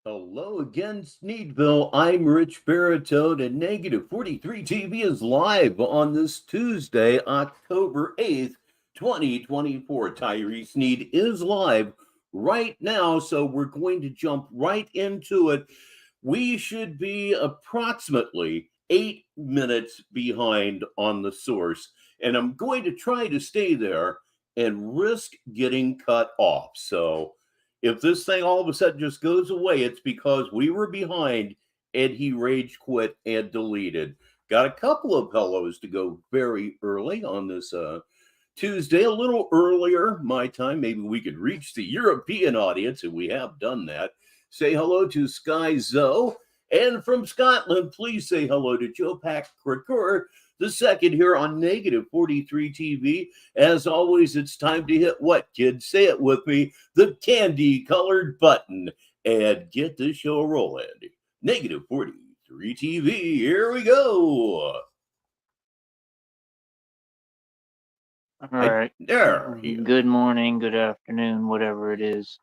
Hello again, Sneedville. I'm Richbartone, and Negative 43 TV is live on this Tuesday, October 8th, 2024. Tyree Sneed is live right now, so we're going to jump right into it. We should be approximately 8 minutes behind on the source, and I'm going to try to stay there and risk getting cut off. So if this thing all of a sudden just goes away, it's because we were behind and he rage quit and deleted. Got a couple of hellos to go very early on this Tuesday, a little earlier my time. Maybe we could reach the European audience, and we have done that. Say hello to Sky Zoe. And from Scotland, please say hello to Joe Pack Cricker, the second here on Negative 43 TV. As always, it's time to hit what, kids? Say it with me, the candy colored button, and get the show rolling. Negative 43 TV, here we go. All right. There. Good morning, good afternoon, whatever it is.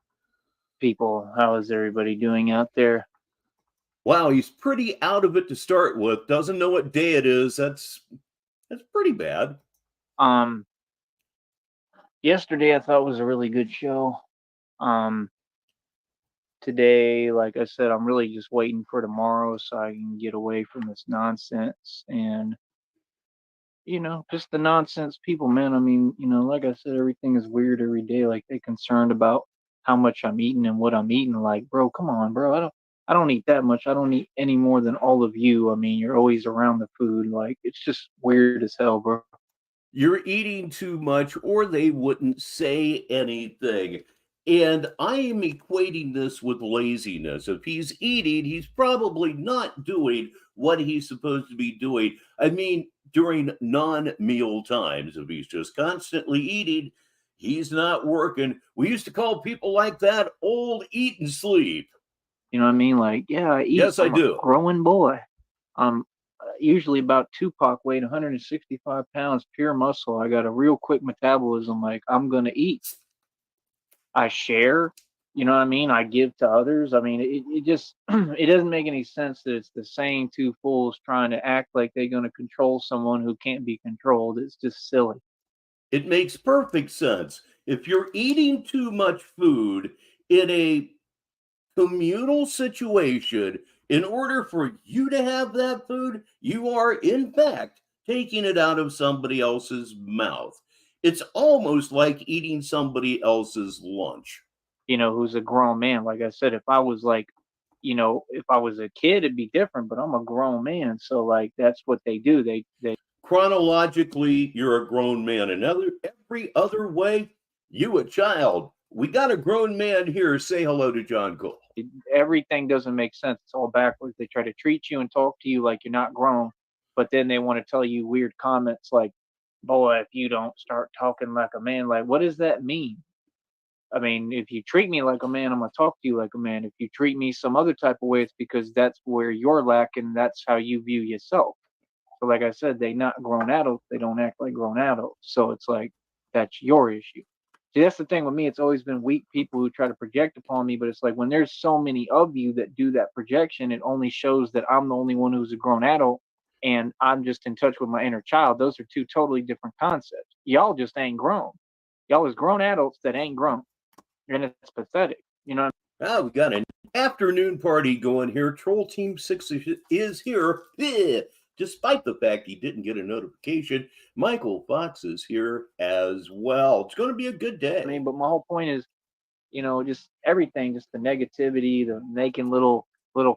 People, how is everybody doing out there? Wow, he's pretty out of it to start with. Doesn't know what day it is. That's pretty bad. Yesterday I thought was a really good show. Today, like I said, I'm really just waiting for tomorrow so I can get away from this nonsense and just the nonsense people, man. I mean, like I said, everything is weird every day. Like they concerned about how much I'm eating and what I'm eating. Like, bro, come on, bro. I don't eat that much. I don't eat any more than all of you. I mean, you're always around the food. Like, it's just weird as hell, bro. You're eating too much, or they wouldn't say anything. And I am equating this with laziness. If he's eating, he's probably not doing what he's supposed to be doing. I mean, during non meal times, if he's just constantly eating, he's not working. We used to call people like that old eat and sleep. You know what I mean? Like, yeah, I eat. Yes, I I'm a do. growing boy. I'm usually about Tupac weight, 165 pounds, pure muscle. I got a real quick metabolism. Like, I'm going to eat. I share, you know what I mean? I give to others. I mean, it just it doesn't make any sense that it's the same two fools trying to act like they're going to control someone who can't be controlled. It's just silly. It makes perfect sense. If you're eating too much food in a communal situation, in order for you to have that food, you are, in fact, taking it out of somebody else's mouth. It's almost like eating somebody else's lunch. Who's a grown man. Like I said, if I was like, if I was a kid, it'd be different, but I'm a grown man. So like that's what they do. They Chronologically, you're a grown man. Every other way, you a child. We got a grown man here. Say hello to John Cole. everything doesn't make sense. It's all backwards. They try to treat you and talk to you like you're not grown, but then they want to tell you weird comments like, boy, if you don't start talking like a man, like what does that mean? I mean, if you treat me like a man, I'm gonna talk to you like a man. If you treat me some other type of way, it's because that's where you're lacking. That's how you view yourself. So, like I said, they not grown adults. They don't act like grown adults. So it's like that's your issue. See, that's the thing with me. It's always been weak people who try to project upon me. But it's like when there's so many of you that do that projection, it only shows that I'm the only one who's a grown adult, and I'm just in touch with my inner child. Those are two totally different concepts. Y'all just ain't grown. Y'all is grown adults that ain't grown, and it's pathetic. You know. Ah, we got an afternoon party going here. Troll Team 6 is here. Despite the fact he didn't get a notification, Michael Fox is here as well. It's going to be a good day. I mean, but my whole point is, just everything, just the negativity, the making little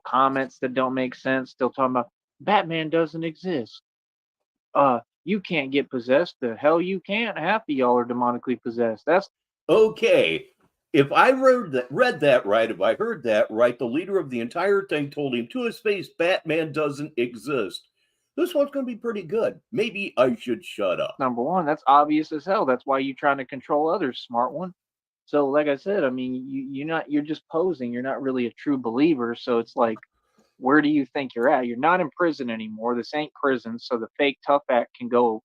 comments that don't make sense. Still talking about Batman doesn't exist. You can't get possessed. The hell you can't. Half of y'all are demonically possessed. That's okay. If I read that right, if I heard that right, the leader of the entire thing told him to his face, Batman doesn't exist. This one's going to be pretty good. Maybe I should shut up. number one. That's obvious as hell. That's why you're trying to control others, smart one. So, like I said, I mean, you're just posing. You're not really a true believer. So it's like, where do you think you're at? You're not in prison anymore. This ain't prison, so the fake tough act can go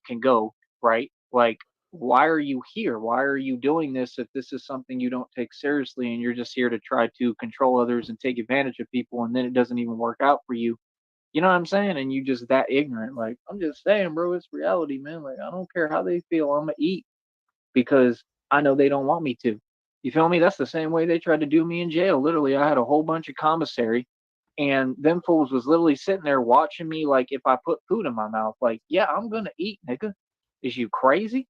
right. Like why are you here? Why are you doing this if this is something you don't take seriously and you're just here to try to control others and take advantage of people, and then it doesn't even work out for you? You know what I'm saying? And you just that ignorant. Like, I'm just saying, bro, it's reality, man. Like, I don't care how they feel. I'm gonna eat because I know they don't want me to. You feel me? That's the same way they tried to do me in jail. Literally, I had a whole bunch of commissary, and them fools was literally sitting there watching me like if I put food in my mouth. Like, yeah, I'm gonna eat, nigga. Is you crazy?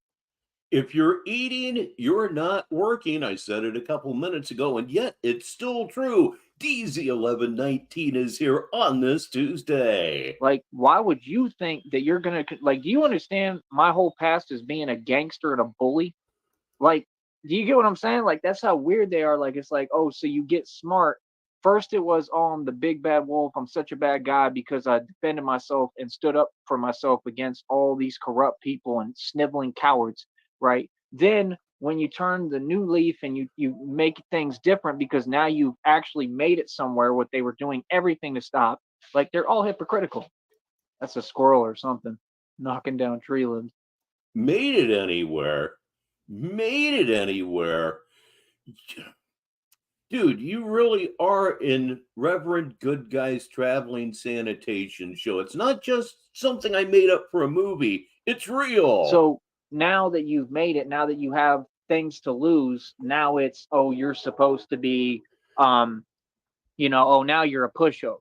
If you're eating, you're not working. I said it a couple minutes ago, and yet it's still true. DZ1119 is here on this Tuesday. Like, why would you think that you're gonna like? Do you understand my whole past as being a gangster and a bully? Like, do you get what I'm saying? Like, that's how weird they are. Like, it's like, oh, so you get smart. First, it was, oh, I'm the big bad wolf. I'm such a bad guy because I defended myself and stood up for myself against all these corrupt people and sniveling cowards, right? Then, when you turn the new leaf and you make things different because now you've actually made it somewhere, what they were doing everything to stop. Like, they're all hypocritical. That's a squirrel or something knocking down tree limbs. Made it anywhere. Made it anywhere. Dude, you really are in Reverend Good Guy's Traveling Sanitation Show. It's not just something I made up for a movie, it's real. So now that you've made it, now that you have things to lose, now it's, oh, you're supposed to be, oh, now you're a pushover.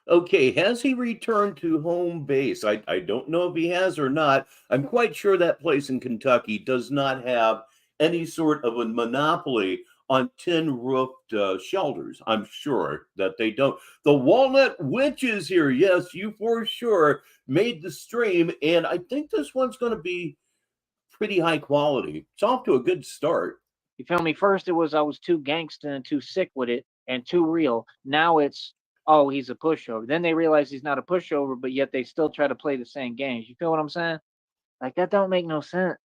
Okay, has he returned to home base? I don't know if he has or not. I'm quite sure that place in Kentucky does not have any sort of a monopoly on tin roofed shelters. I'm sure that they don't. The Walnut Witch is here. Yes, you for sure made the stream. And I think this one's going to be pretty high quality. It's off to a good start. You feel me? First, it was I was too gangsta and too sick with it and too real. Now it's, oh, he's a pushover. Then they realize he's not a pushover, but yet they still try to play the same games. You feel what I'm saying? Like, that don't make no sense.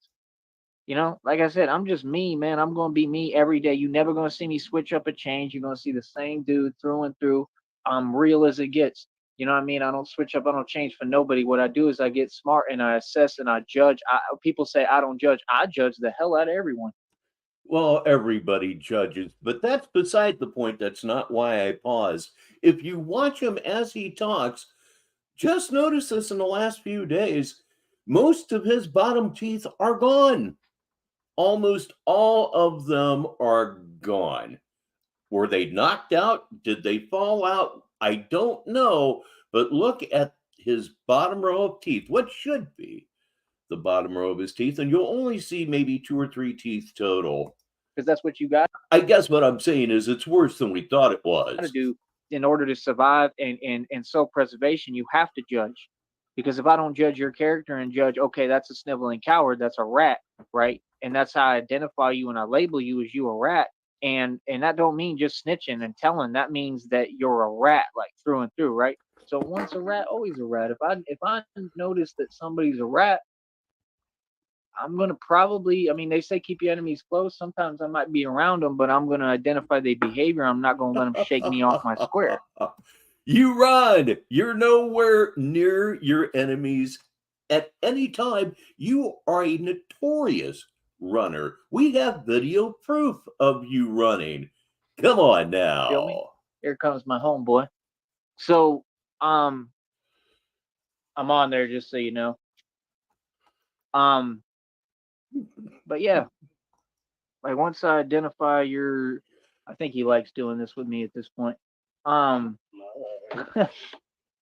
Like I said, I'm just me, man. I'm gonna be me every day. You never gonna see me switch up a change. You're gonna see the same dude through and through. I'm real as it gets. You know what I mean? I don't switch up. I don't change for nobody. What I do is I get smart and I assess and I judge. People say I don't judge. I judge the hell out of everyone. Well, everybody judges, but that's beside the point. That's not why I paused. If you watch him as he talks, just notice this in the last few days. Most of his bottom teeth are gone. Almost all of them are gone. Were they knocked out? Did they fall out? I don't know. But look at his bottom row of teeth, what should be the bottom row of his teeth, and you'll only see maybe 2 or 3 teeth total. Because that's what you got I guess what I'm saying is it's worse than we thought it to was. do in order to survive and self-preservation. You have to judge. Because if I don't judge your character and judge, okay, that's a sniveling coward, that's a rat, right? And that's how I identify you and I label you as you a rat. And that don't mean just snitching and telling. That means that you're a rat, like through and through, right? So once a rat, always a rat. If I notice that somebody's a rat, I'm gonna probably. I mean, they say keep your enemies close. Sometimes I might be around them, but I'm gonna identify their behavior. I'm not gonna let them shake me off my square. You run. You're nowhere near your enemies at any time. You are a notorious runner. We have video proof of you running. Come on Feel me? now. Here comes my homeboy. So, I'm on there just so you know. But yeah, like once I identify your, I think he likes doing this with me at this point.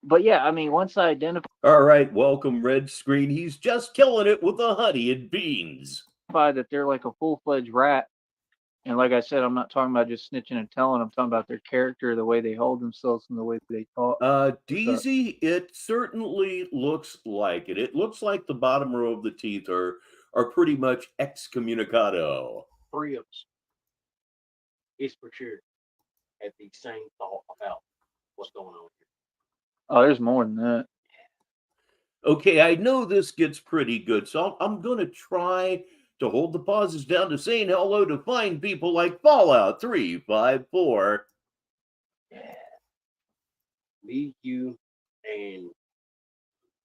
But yeah, I mean, once I identify All right, welcome, Red Screen. He's just killing it with the honey and beans. that they're like a full-fledged rat, and like I said, I'm not talking about just snitching and telling. I'm talking about their character, the way they hold themselves, and the way they talk. DZ, it certainly looks like it. It looks like the bottom row of the teeth are pretty much excommunicado. Ribs is for sure had the same thought about what's going on here. Oh, there's more than that. Okay, I know this gets pretty good, so I'm going to try to hold the pauses down to saying hello to fine people like Fallout 354. Yeah. Me, you, and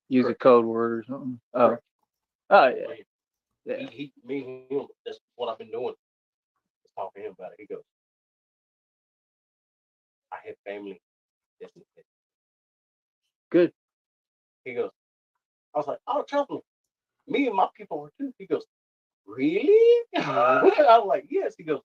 Use a code word or something. Oh, oh yeah. Yeah. Me and him, that's what I've been doing. Just talking to him about it. He goes, I have family. That's it. Good. He goes, I was like, oh, trust me. Me and my people were too. He goes, really? I was like, yes. He goes,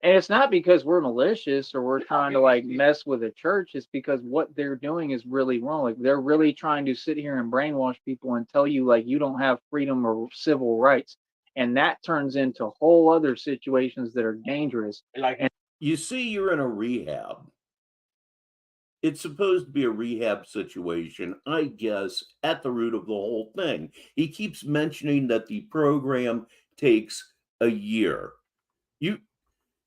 And it's not because we're malicious or we're trying to like mess with a church. It's because what they're doing is really wrong. Like they're really trying to sit here and brainwash people and tell you like you don't have freedom or civil rights. And that turns into whole other situations that are dangerous. like, And You see, you're in a rehab. It's supposed to be a rehab situation, I guess, at the root of the whole thing. He keeps mentioning that the program takes a year. You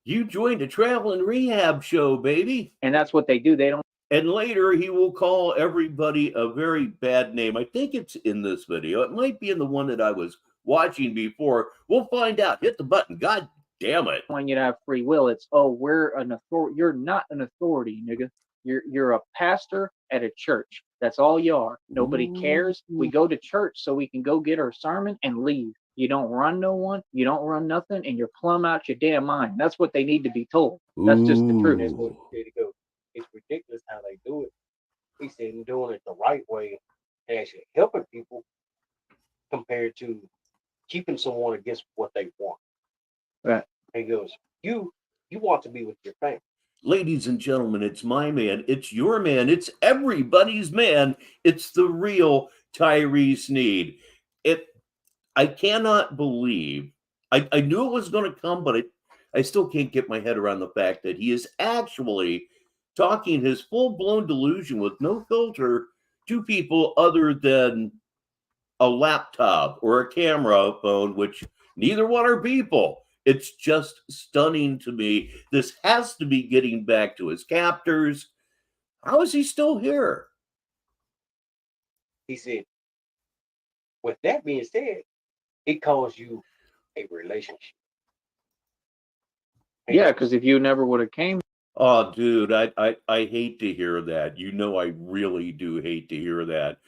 you joined a traveling rehab show, baby. that's what they do. They don't. And later he will call everybody a very bad name. I think it's in this video. It might be in the one that I was watching before. We'll find out. Hit the button. God damn it. Want you to have free will. It's we're an authority. You're not an authority, nigga. You're a pastor at a church. That's all you are. Nobody cares. We go to church so we can go get our sermon and leave. You don't run no one. You don't run nothing, and you're plumb out your damn mind. That's what they need to be told. That's just the truth. that's what he said. He goes, it's ridiculous how they do it. He said, and doing it the right way, and actually helping people compared to keeping someone against what they want. Right. He goes, you want to be with your family. Ladies and gentlemen, it's my man. It's your man. It's everybody's man. It's the real Tyree Sneed. I cannot believe. I knew it was going to come, but I still can't get my head around the fact that he is actually talking his full-blown delusion with no filter to people other than a laptop or a camera phone, which neither one are people. It's just stunning to me. This has to be getting back to his captors. How is he still here? He said, with that being said, it calls you a relationship. Yeah, because if you never would have came, Oh, dude, I hate to hear that. You know, I really do hate to hear that.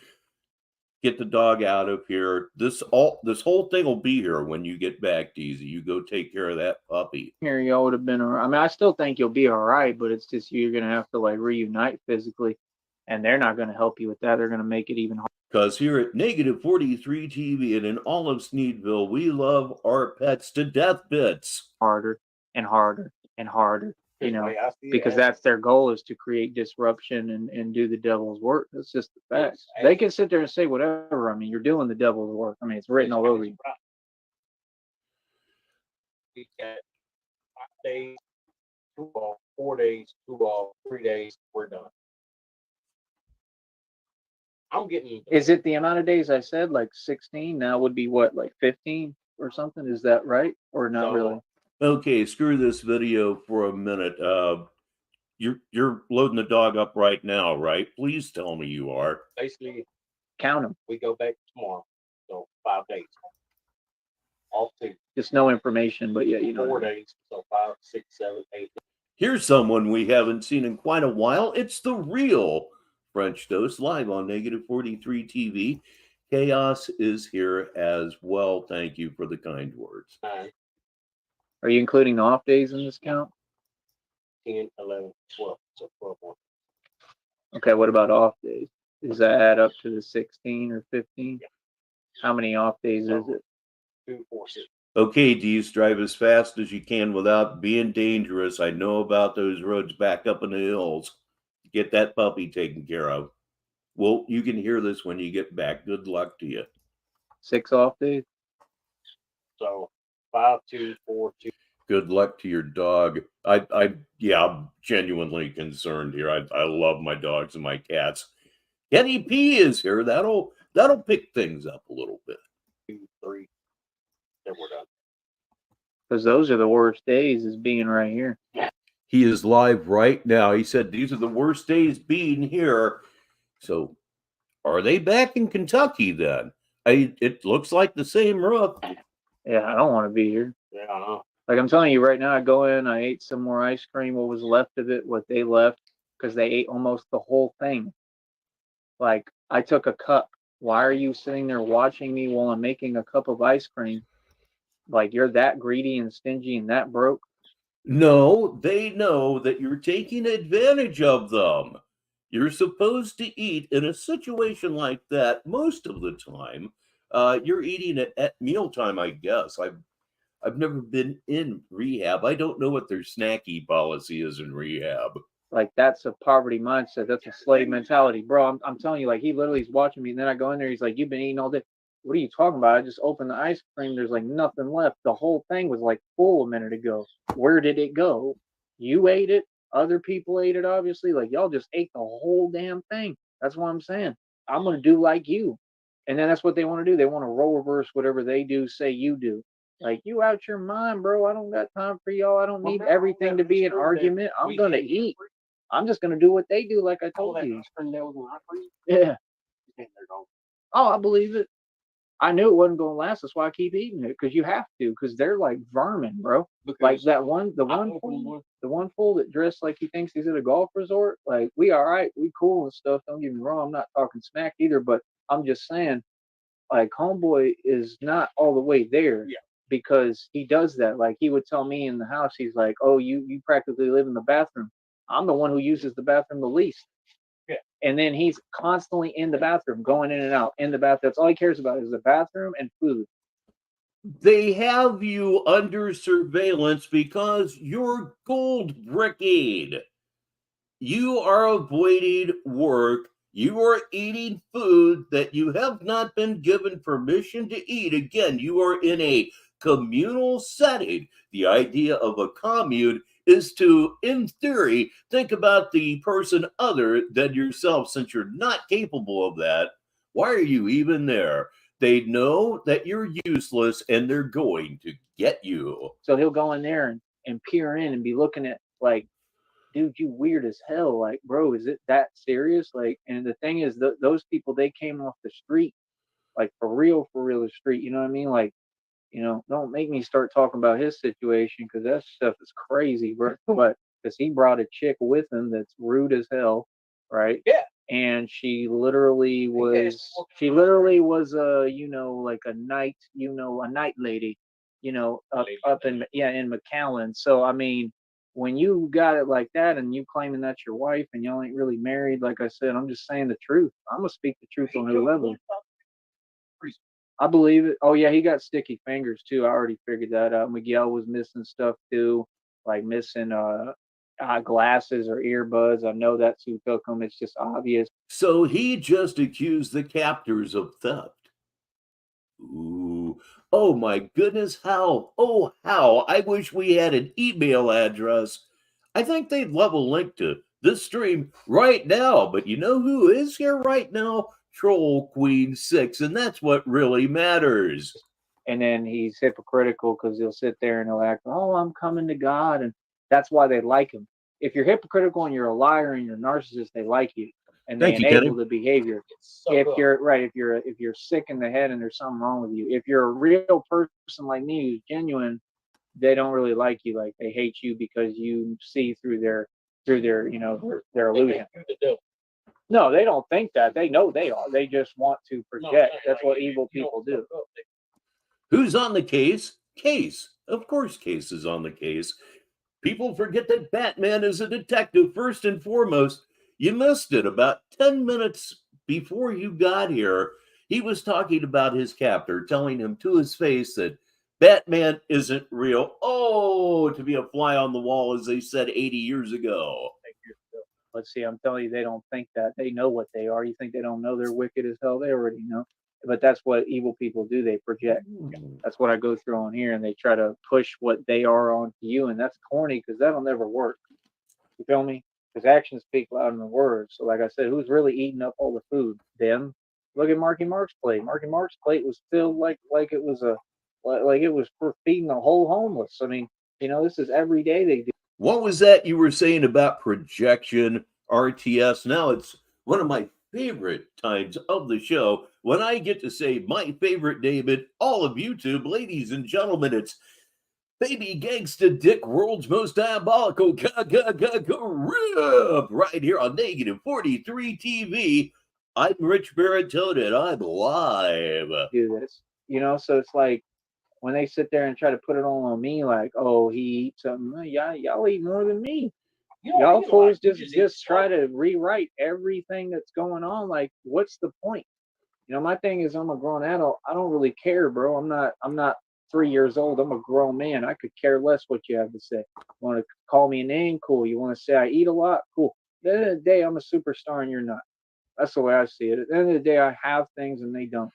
Get the dog out of here. This whole thing will be here when you get back, Deezy. You go take care of that puppy. here y'all would have been. I mean, I still think you'll be all right, but it's just you're gonna have to like reunite physically, and they're not gonna help you with that. They're gonna make it even harder. Because here at Negative 43 TV and in all of Sneedville, we love our pets to death bits. Harder and harder and harder, you know, Like, I see it because as- that's their goal is to create disruption and do the devil's work. That's just the facts. Yes, They can sit there and say whatever. I mean, you're doing the devil's work. I mean, it's written all over you. We got 5 days, 2 off, 4 days, 2 off, 3 days, we're done. I'm getting. Is it the amount of days I said, like 16? Now would be what, like 15 or something? Is that right? Or not So- really? Okay, screw this video for a minute. You're loading the dog up right now, right? Please tell me you are. basically Count them. we go back tomorrow. So 5 days. Off to Just no information, but yeah, you know. 4 days. So 5, 6, 7, 8. Here's someone we haven't seen in quite a while. It's the real French Dose live on Negative 43 TV. Chaos is here as well. Thank you for the kind words. 9, Are you including the off days in this count? 10, 11, 12. So 12 more. Okay, what about off days? Does that add up to the 16 or 15? Yeah. How many off days is it? 2, 4, 6. Okay, Dees, drive as fast as you can without being dangerous. I know about those roads back up in the hills. Get that puppy taken care of. Well, you can hear this when you get back. Good luck to you. 6 off days? So 5, 2, 4, 2. Good luck to your dog. Yeah, I'm genuinely concerned here. I love my dogs and my cats. Kenny P is here. That'll pick things up a little bit. 2, 3. Then we're done. Because those are the worst days, is being right here. He is live right now. He said these are the worst days being here. So are they back in Kentucky then? It looks like the same roof. Yeah, I don't want to be here. Yeah, I know. Like I'm telling you right now, I go in, I ate some more ice cream, what was left of it, what they left, because they ate almost the whole thing. Like I took a cup Why are you sitting there watching me while I'm making a cup of ice cream? Like you're that greedy and stingy and that broke? No, they know that you're taking advantage of them. You're supposed to eat in a situation like that most of the time. You're eating at mealtime, I guess. I've never been in rehab. I don't know what their snacky policy is in rehab. Like that's a poverty mindset. That's a slave mentality, bro. I'm telling you, like he literally is watching me, and then I go in there. He's like, "You've been eating all day. What are you talking about? I just opened the ice cream. There's like nothing left. The whole thing was like full a minute ago. Where did it go? You ate it. Other people ate it. Obviously, like y'all just ate the whole damn thing. That's what I'm saying. I'm gonna do like you." And then that's what they want to do. They want to role reverse whatever they do, say you do. Like you out your mind, bro. I don't got time for y'all. I don't need everything to be an argument. I'm gonna eat. I'm just gonna do what they do, like I told you. Yeah. Oh, I believe it. I knew it wasn't gonna last. That's why I keep eating it, because you have to, because they're like vermin, bro. Like that one, the one fool that dressed like he thinks he's at a golf resort. Like we all right, we cool and stuff. Don't get me wrong. I'm not talking smack either, but I'm just saying, like homeboy is not all the way there. Yeah. Because he does that. Like he would tell me in the house, he's like, "Oh, you practically live in the bathroom." I'm the one who uses the bathroom the least. Yeah. And then he's constantly in the bathroom, going in and out in the bathroom. That's all he cares about is the bathroom and food. They have you under surveillance because you're gold bricking. You are avoiding work. You are eating food that you have not been given permission to eat. Again, you are in a communal setting. The idea of a commune is to, in theory, think about the person other than yourself. Since you're not capable of that, why are you even there? They know that you're useless and they're going to get you. So he'll go in there and peer in and be looking at like, dude, you weird as hell. Like, bro, is it that serious? Like, and the thing is, those people, they came off the street, like for real, the street. You know what I mean? Like, don't make me start talking about his situation, because that stuff is crazy, bro. But because he brought a chick with him that's rude as hell, right? Yeah. And she literally was like a night lady, up in McAllen. So I mean, when you got it like that and you claiming that's your wife and y'all ain't really married, like I said, I'm just saying the truth. I'm gonna speak the truth on her level. I believe it. Oh yeah, he got sticky fingers too. I already figured that out. Miguel was missing stuff too, like missing glasses or earbuds. I know that's who took them. It's just obvious. So he just accused the captors of theft. Ooh. Oh my goodness, how? Oh, how? I wish we had an email address. I think they'd love a link to this stream right now, but you know who is here right now? Troll Queen 6, and that's what really matters. And then he's hypocritical because he'll sit there and he'll act, oh, I'm coming to God. And that's why they like him. If you're hypocritical and you're a liar and you're a narcissist, they like you. And they enable the behavior. If you're sick in the head and there's something wrong with you, if you're a real person like me who's genuine, they don't really like you. Like they hate you because you see through their their illusion. No, they don't think that. They know they are. They just want to project. That's what evil people do. Who's on the case? Case. Of course, Case is on the case. People forget that Batman is a detective first and foremost. You missed it. About 10 minutes before you got here, he was talking about his captor, telling him to his face that Batman isn't real. Oh, to be a fly on the wall, as they said 80 years ago. Let's see, I'm telling you, they don't think that. They know what they are. You think they don't know they're wicked as hell? They already know. But that's what evil people do. They project. That's what I go through on here, and they try to push what they are onto you, and that's corny because that'll never work. You feel me? Because actions speak louder than words. So, like I said, who's really eating up all the food? Them. Look at Marky Mark's plate. Marky Mark's plate was filled like it was for feeding the whole homeless. I mean, this is every day they do. What was that you were saying about projection RTS? Now it's one of my favorite times of the show when I get to say my favorite name in all of YouTube. Ladies and gentlemen, it's Baby Gangsta Dick, world's most diabolical grip, right here on Negative 43 TV. I'm Rich Barricone and I'm live. do this. So it's like when they sit there and try to put it all on me, like, oh, he eats something. Y'all eat more than me. Y'all fools just try to rewrite everything that's going on. Like, what's the point? My thing is, I'm a grown adult. I don't really care, bro. I'm not 3 years old. I'm a grown man. I could care less what you have to say. You want to call me a name? Cool. You want to say I eat a lot? Cool. At the end of the day, I'm a superstar and you're not. That's the way I see it. At the end of the day, I have things and they don't.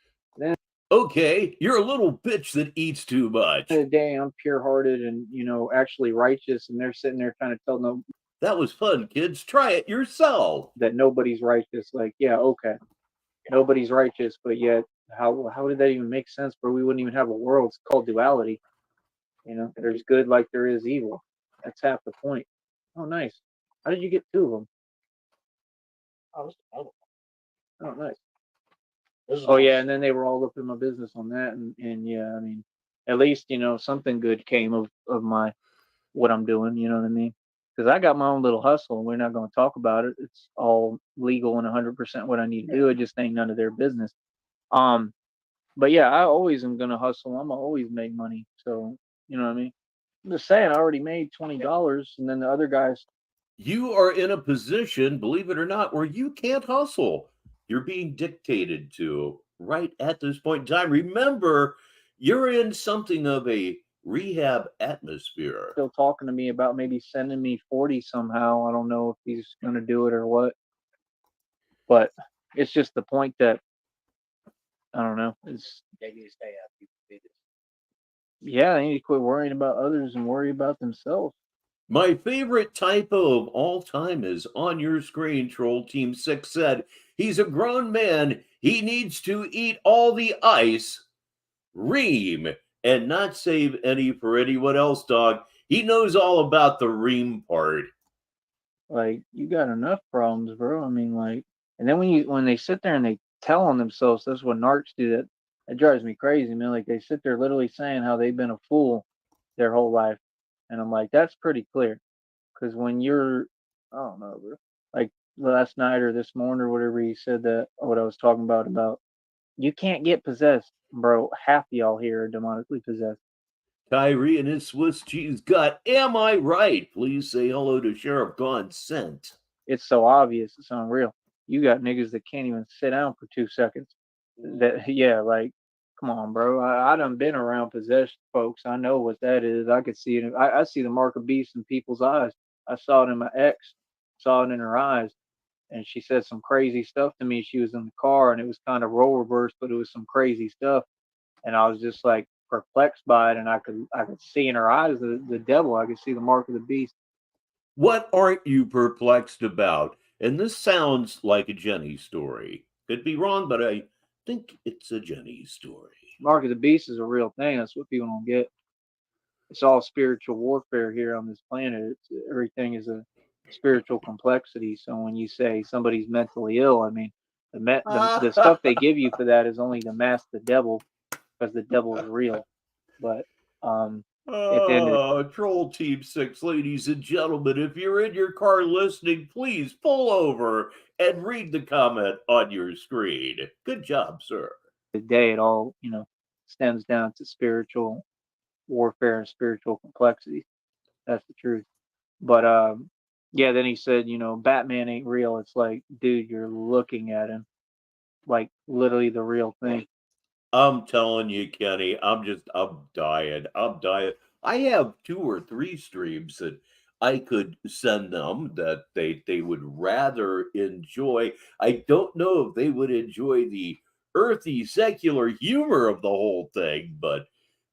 Okay, you're a little bitch that eats too much. At the end of the day, I'm pure-hearted and actually righteous, and they're sitting there trying to tell them That was fun, kids. Try it yourself. that nobody's righteous. Like, yeah, okay, nobody's righteous, but yet, how did that even make sense, bro? We wouldn't even have a world. It's called duality. There's good like there is evil. That's half the point. Oh, nice. How did you get two of them? Oh, nice. Oh yeah, and then they were all up in my business on that, and yeah, I mean, at least something good came of my what I'm doing. You know what I mean? Because I got my own little hustle, and we're not going to talk about it. It's all legal and 100% what I need to do. It just ain't none of their business. But yeah, I always am gonna hustle. I'm gonna always make money. So you know what I mean? I'm just saying, I already made $20, and then the other guys. You are in a position, believe it or not, where you can't hustle. You're being dictated to right at this point in time. Remember, you're in something of a rehab atmosphere. Still talking to me about maybe sending me 40 somehow. I don't know if he's gonna do it or what. But it's just the point that I don't know. It's They need to stay out of people's business. yeah, they need to quit worrying about others and worry about themselves. My favorite typo of all time is on your screen. Troll Team 6 said, he's a grown man. He needs to eat all the ice, ream, and not save any for anyone else, dog. He knows all about the ream part. Like, you got enough problems, bro. I mean, like, and then when they sit there and they tell on themselves, that's what narcs do. That drives me crazy, man. Like, they sit there literally saying how they've been a fool their whole life, and I'm like, that's pretty clear. Because when you're, I don't know, bro. Like last night or this morning or whatever, he said that what I was talking about you can't get possessed, bro. Half of y'all here are demonically possessed. Tyree and his Swiss cheese gut. Am I right? Please say hello to Sheriff Gone Scent. It's so obvious. It's unreal. You got niggas that can't even sit down for 2 seconds. That yeah, like, come on, bro. I done been around possessed folks. I know what that is. I could see it. I see the mark of beast in people's eyes. I saw it in my ex. Saw it in her eyes. And she said some crazy stuff to me. She was in the car and it was kind of role reverse, but it was some crazy stuff. And I was just like perplexed by it, and I could see in her eyes the devil. I could see the mark of the beast. What aren't you perplexed about? And this sounds like a Jenny story. Could be wrong, but I think it's a Jenny story. Mark of the beast is a real thing. That's what people don't get. It's all spiritual warfare here on this planet. Everything is a spiritual complexity. So when you say somebody's mentally ill, I mean the stuff they give you for that is only to mask the devil, because the devil is real. But Troll Team 6, ladies and gentlemen, if you're in your car listening, please pull over and read the comment on your screen. Good job, sir. the day it all stems down to spiritual warfare and spiritual complexity. That's the truth. But yeah, then he said, Batman ain't real. It's like, dude, you're looking at him like literally the real thing. I'm telling you, Kenny, I'm dying. I'm dying. I have 2 or 3 streams that I could send them that they would rather enjoy. I don't know if they would enjoy the earthy secular humor of the whole thing, but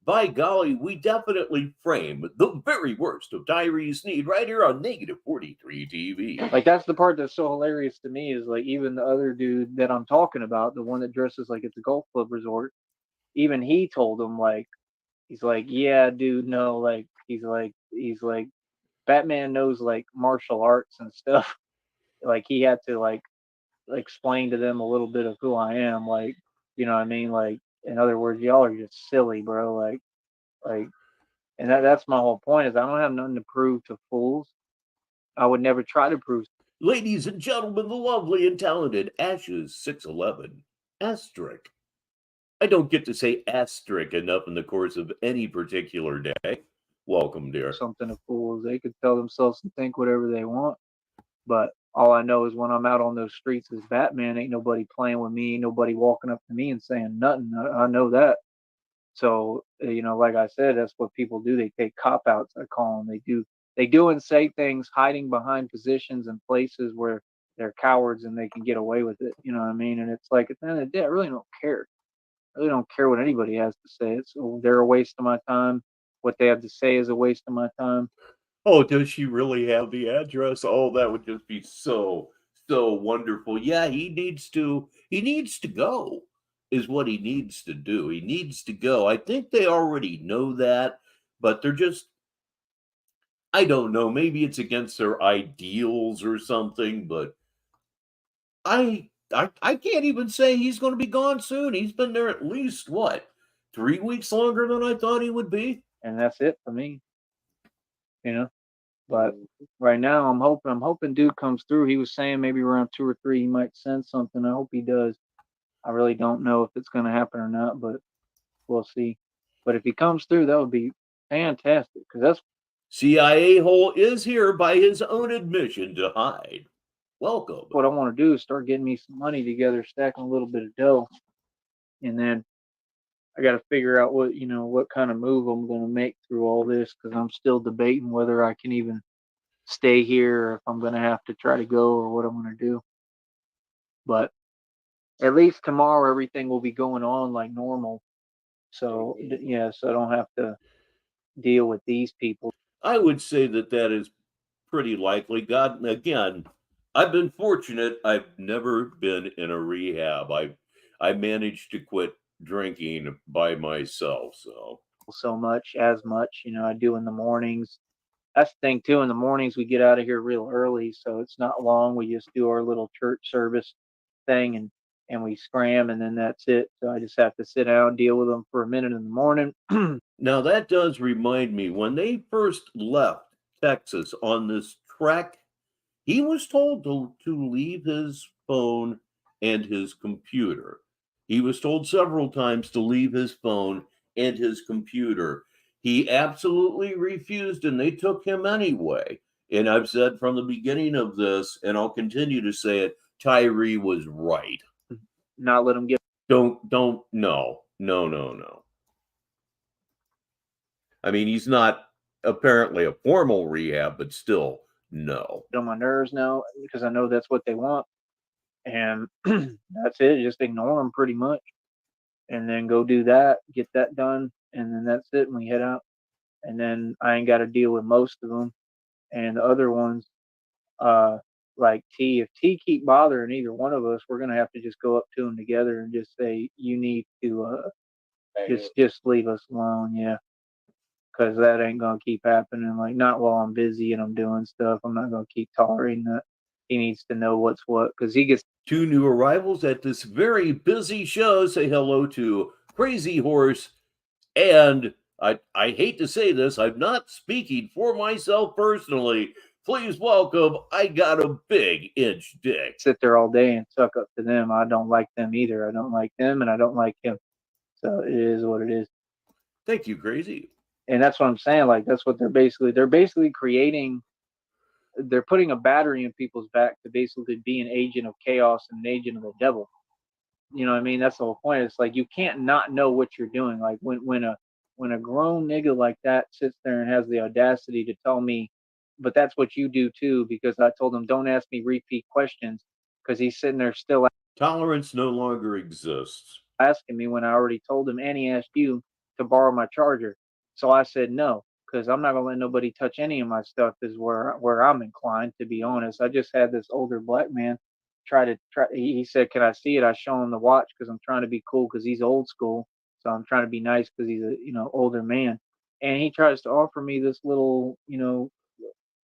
by golly, we definitely frame the very worst of Tyree Sneed right here on Negative 43 TV. Like, that's the part that's so hilarious to me, is like, even the other dude that I'm talking about, the one that dresses like it's a golf club resort, even he told him, like, he's like, yeah, dude, no, like, he's like Batman knows like martial arts and stuff. Like, he had to like explain to them a little bit of who I am. Like, you know what I mean? Like, in other words, y'all are just silly, bro. Like, and that's my whole point, is I don't have nothing to prove to fools. I would never try to prove. Ladies and gentlemen, the lovely and talented Ashes 611 Asterisk. I don't get to say asterisk enough in the course of any particular day. Welcome, dear. Something to fools. They could tell themselves and think whatever they want. But all I know is when I'm out on those streets as Batman, ain't nobody playing with me, ain't nobody walking up to me and saying nothing. I know that. So, like I said, that's what people do. They take cop outs, I call them. They do and say things hiding behind positions and places where they're cowards and they can get away with it. You know what I mean? And it's like at the end of the day, I really don't care. I really don't care what anybody has to say. They're a waste of my time. What they have to say is a waste of my time. Oh, does she really have the address? Oh, that would just be so wonderful. Yeah, he needs to go is what he needs to do. He needs to go. I think they already know that, but they're just I don't know, maybe it's against their ideals or something, but I can't even say he's going to be gone soon. He's been there at least what, 3 weeks longer than I thought he would be. And that's it for me. But right now, I'm hoping Duke comes through. He was saying maybe around 2 or 3 he might send something. I hope he does. I really don't know if it's going to happen or not, but we'll see. But if he comes through, that would be fantastic because that's CIA hole is here by his own admission to hide. Welcome. what I want to do is start getting me some money together, stacking a little bit of dough, and then I got to figure out what kind of move I'm going to make through all this because I'm still debating whether I can even stay here or if I'm going to have to try to go or what I'm going to do. But at least tomorrow everything will be going on like normal. So yeah, so I don't have to deal with these people. I would say that is pretty likely. God, again, I've been fortunate. I've never been in a rehab. I managed to quit drinking by myself. So much as much, I do in the mornings. That's the thing too. In the mornings we get out of here real early, so it's not long. We just do our little church service thing and we scram and then that's it. So I just have to sit down, deal with them for a minute in the morning. Now that does remind me when they first left Texas on this trek, he was told to leave his phone and his computer. He was told several times to leave his phone and his computer. He absolutely refused, and they took him anyway. And I've said from the beginning of this, and I'll continue to say it, Tyree was right. Not let them get. No, no. I mean, he's not apparently a formal rehab, but still, no. On my nerves now because I know that's what they want, and that's it. Just ignore them pretty much, and then go do that, get that done, and then that's it. And we head out, and then I ain't got to deal with most of them, and the other ones, like T. If T keep bothering either one of us, we're gonna have to just go up to him together and just say, "You need to just leave us alone." Yeah. Because that ain't gonna keep happening. Like not while I'm busy and I'm doing stuff. I'm not gonna keep tolerating that. He needs to know what's what because he gets 2 new arrivals at this very busy show. Say hello to Crazy Horse. And I hate to say this, I'm not speaking for myself personally. Please welcome, I got a big inch dick. sit there all day and suck up to them. I don't like them either. I don't like them and I don't like him. So it is what it is. Thank you, Crazy. And that's what I'm saying. Like that's what they're basically creating. They're putting a battery in people's back to basically be an agent of chaos and an agent of the devil. You know what I mean? That's the whole point. It's like you can't not know what you're doing. Like when a grown nigga like that sits there and has the audacity to tell me, but that's what you do too, because I told him don't ask me repeat questions because he's sitting there still Tolerance no longer exists. asking me when I already told him and he asked you to borrow my charger. So I said no, because I'm not gonna let nobody touch any of my stuff is where I'm inclined, to be honest. I just had this older black man he said, "Can I see it?" I show him the watch because I'm trying to be cool because he's old school. So I'm trying to be nice because he's a older man. And he tries to offer me this little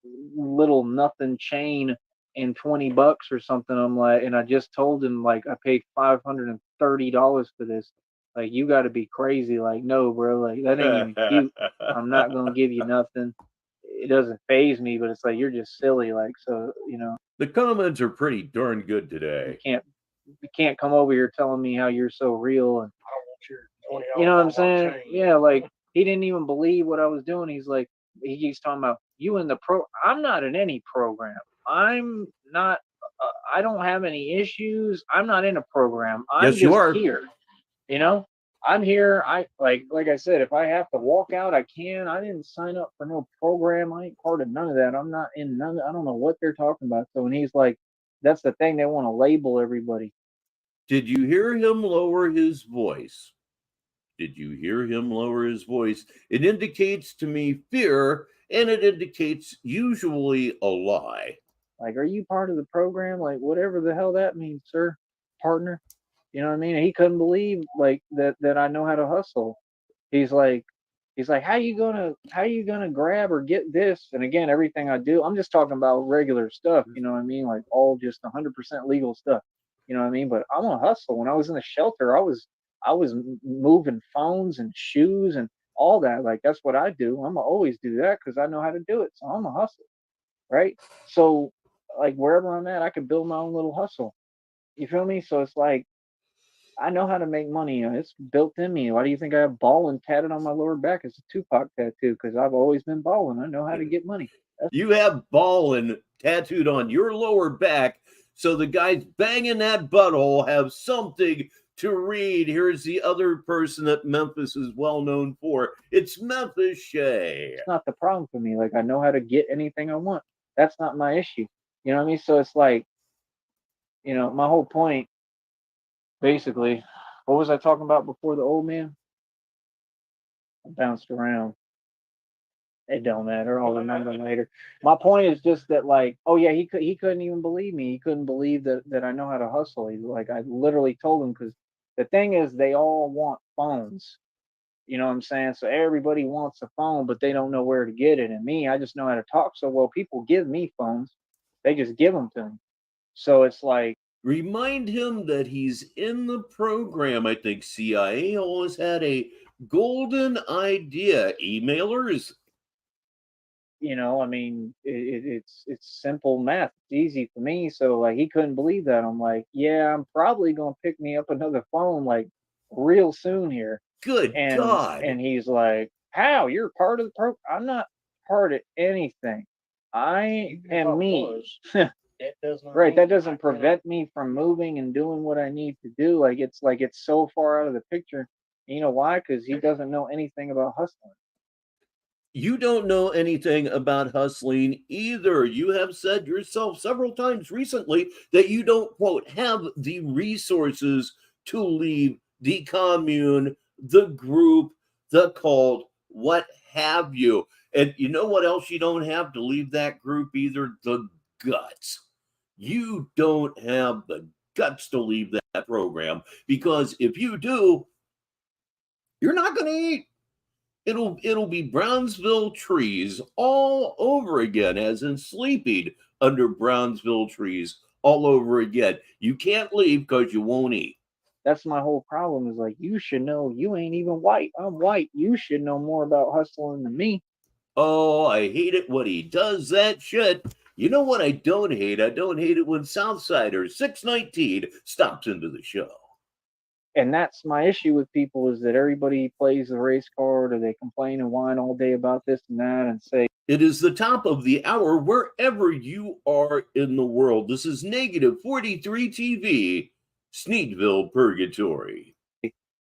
nothing chain and $20 or something. I'm like, and I just told him like I paid $530 for this. Like you got to be crazy. Like no, bro. Like that ain't even cute. I'm not gonna give you nothing. it doesn't phase me, but it's like you're just silly. Like, so The comments are pretty darn good you today. can't come over here telling me how you're so real, and I don't want your you know what I'm $20 off saying? chain. Yeah, like he didn't even believe what I was doing. He's like, he keeps talking about you in the pro. I'm not in any program. I'm not. I don't have any issues. I'm not in a program. I'm Yes, you just are. here. You know, I'm here. I like I said, if I have to walk out, I can. I didn't sign up for no program. I ain't part of none of that. I'm not in none. I don't know what they're talking about. So when he's like, that's the thing. They want to label everybody. Did you hear him lower his voice? Did you hear him lower his voice? It indicates to me fear, and it indicates usually a lie. Like, are you part of the program? Like, whatever the hell that means, sir, partner. You know what I mean? And he couldn't believe like that I know how to hustle. He's like, how you gonna grab or get this? And again, everything I do, I'm just talking about regular stuff. You know what I mean? Like all just 100% legal stuff. You know what I mean? But I'm a hustle. When I was in the shelter, I was moving phones and shoes and all that. Like that's what I do. I'm gonna always do that because I know how to do it. So I'm a hustle, right? So like wherever I'm at, I could build my own little hustle. You feel me? So it's like I know how to make money. It's built in me. Why do you think I have balling tatted on my lower back? It's a Tupac tattoo because I've always been balling. I know how to get money. You have ballin' tattooed on your lower back, so the guys banging that butthole have something to read. Here's the other person that Memphis is well known for. It's Memphis Shea. It's not the problem for me. Like I know how to get anything I want. That's not my issue. You know what I mean? So it's like, my whole point, basically, what was I talking about before the old man? I bounced around. It don't matter. I'll remember later. My point is just that, like, oh yeah, he couldn't even believe me. He couldn't believe that I know how to hustle. He's like, I literally told him because the thing is, they all want phones. You know what I'm saying? So everybody wants a phone, but they don't know where to get it. And me, I just know how to talk so well. People give me phones, they just give them to me. So it's like, Remind him that he's in the program. I think CIA always had a golden idea. Emailers. I mean, it's simple math. It's easy for me. So like, he couldn't believe that. I'm like, yeah, I'm probably gonna pick me up another phone like real soon here. Good God. And he's like, how? You're part of the program? I'm not part of anything. I Even if am me. was, that doesn't Right. mean That I doesn't cannot- prevent me from moving and doing what I need to do. Like it's so far out of the picture. You know why? Because he doesn't know anything about hustling. You don't know anything about hustling either. You have said yourself several times recently that you don't, quote, have the resources to leave the commune, the group, the cult, what have you. And you know what else you don't have to leave that group either? The guts. You don't have the guts to leave that program because if you do, you're not going to eat. It'll be Brownsville trees all over again, as in sleeping under Brownsville trees all over again. You can't leave because you won't eat. That's my whole problem. Is like you should know. You ain't even white. I'm white. You should know more about hustling than me. Oh, I hate it when he does that shit. You know what I don't hate? I don't hate it when Southsider 619 stops into the show. And that's my issue with people is that everybody plays the race card or they complain and whine all day about this and that and say It is the top of the hour wherever you are in the world. This is Negative 43 TV, Sneedville Purgatory.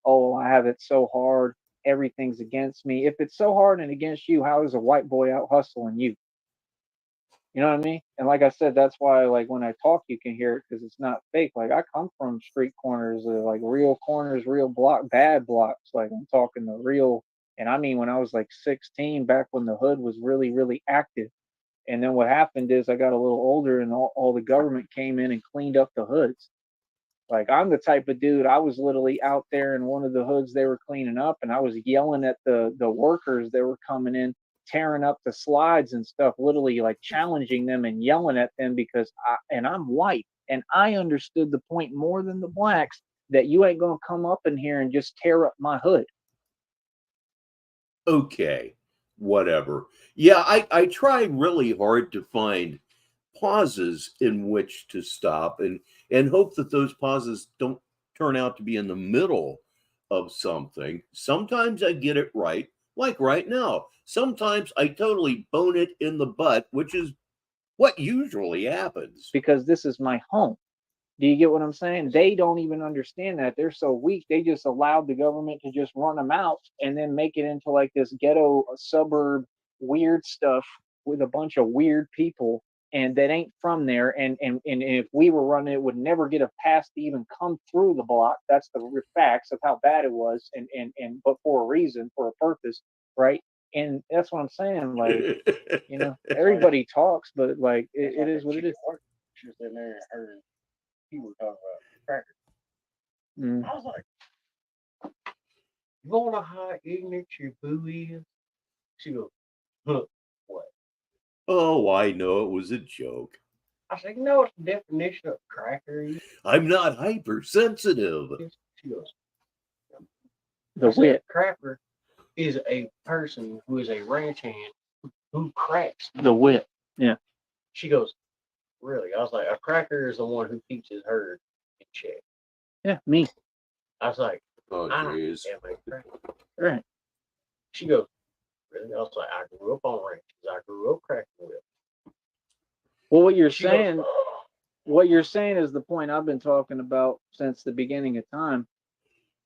oh, I have it so hard, everything's against me. If it's so hard and against you, how is a white boy out hustling you? You know what I mean? And like I said, that's why like when I talk, you can hear it because it's not fake. Like I come from street corners, like real corners, real bad blocks. Like I'm talking the real. And I mean, when I was like 16, back when the hood was really, really active. And then what happened is I got a little older and all the government came in and cleaned up the hoods. Like I'm the type of dude, I was literally out there in one of the hoods they were cleaning up and I was yelling at the workers that were coming in, tearing up the slides and stuff, literally like challenging them and yelling at them because I'm white and I understood the point more than the blacks that you ain't gonna come up in here and just tear up my hood. Okay, whatever. Yeah, I try really hard to find pauses in which to stop and hope that those pauses don't turn out to be in the middle of something. Sometimes I get it right, like right now. Sometimes I totally bone it in the butt, which is what usually happens. because this is my home. Do you get what I'm saying? They don't even understand that. They're so weak. They just allowed the government to just run them out and then make it into like this ghetto suburb weird stuff with a bunch of weird people and that ain't from there. And if we were running, it would never get a pass to even come through the block. That's the facts of how bad it was. And but for a reason, for a purpose, right? And that's what I'm saying. Like, everybody talks, but like it is what it is. She was in there and heard people talking about crackers. Mm. I was like, you wanna know how ignorant your boo is? She goes, huh, what? Oh, I know it was a joke. I said, you know what the definition of cracker is? I'm not hypersensitive. She goes, The wit. cracker is a person who is a ranch hand who cracks. The wit. Yeah. She goes, really? I was like, a cracker is the one who keeps his herd in check. Yeah, me. I was like, Oh, I jeez. am a cracker. Right. She goes, really? I was like, I grew up on ranches. I grew up cracking whip. Well, what you're She saying, goes, what you're saying is the point I've been talking about since the beginning of time.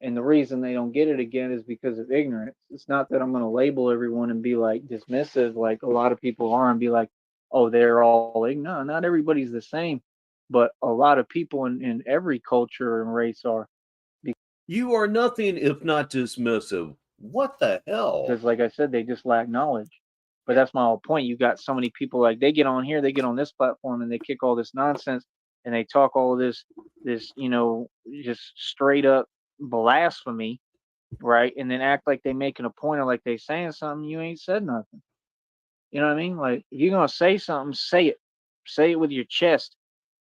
And the reason they don't get it again is because of ignorance. It's not that I'm going to label everyone and be like dismissive, like a lot of people are, and be like, oh, they're all ignorant. No, not everybody's the same, but a lot of people in every culture and race are. You are nothing if not dismissive. What the hell? Because, like I said, they just lack knowledge. But that's my whole point. You got so many people like they get on here, they get on this platform, and they kick all this nonsense, and they talk all of this, just straight up blasphemy, right? And then act like they making a point or like they saying something. You ain't said nothing. You know what I mean? Like if you're gonna say something, say it. Say it with your chest.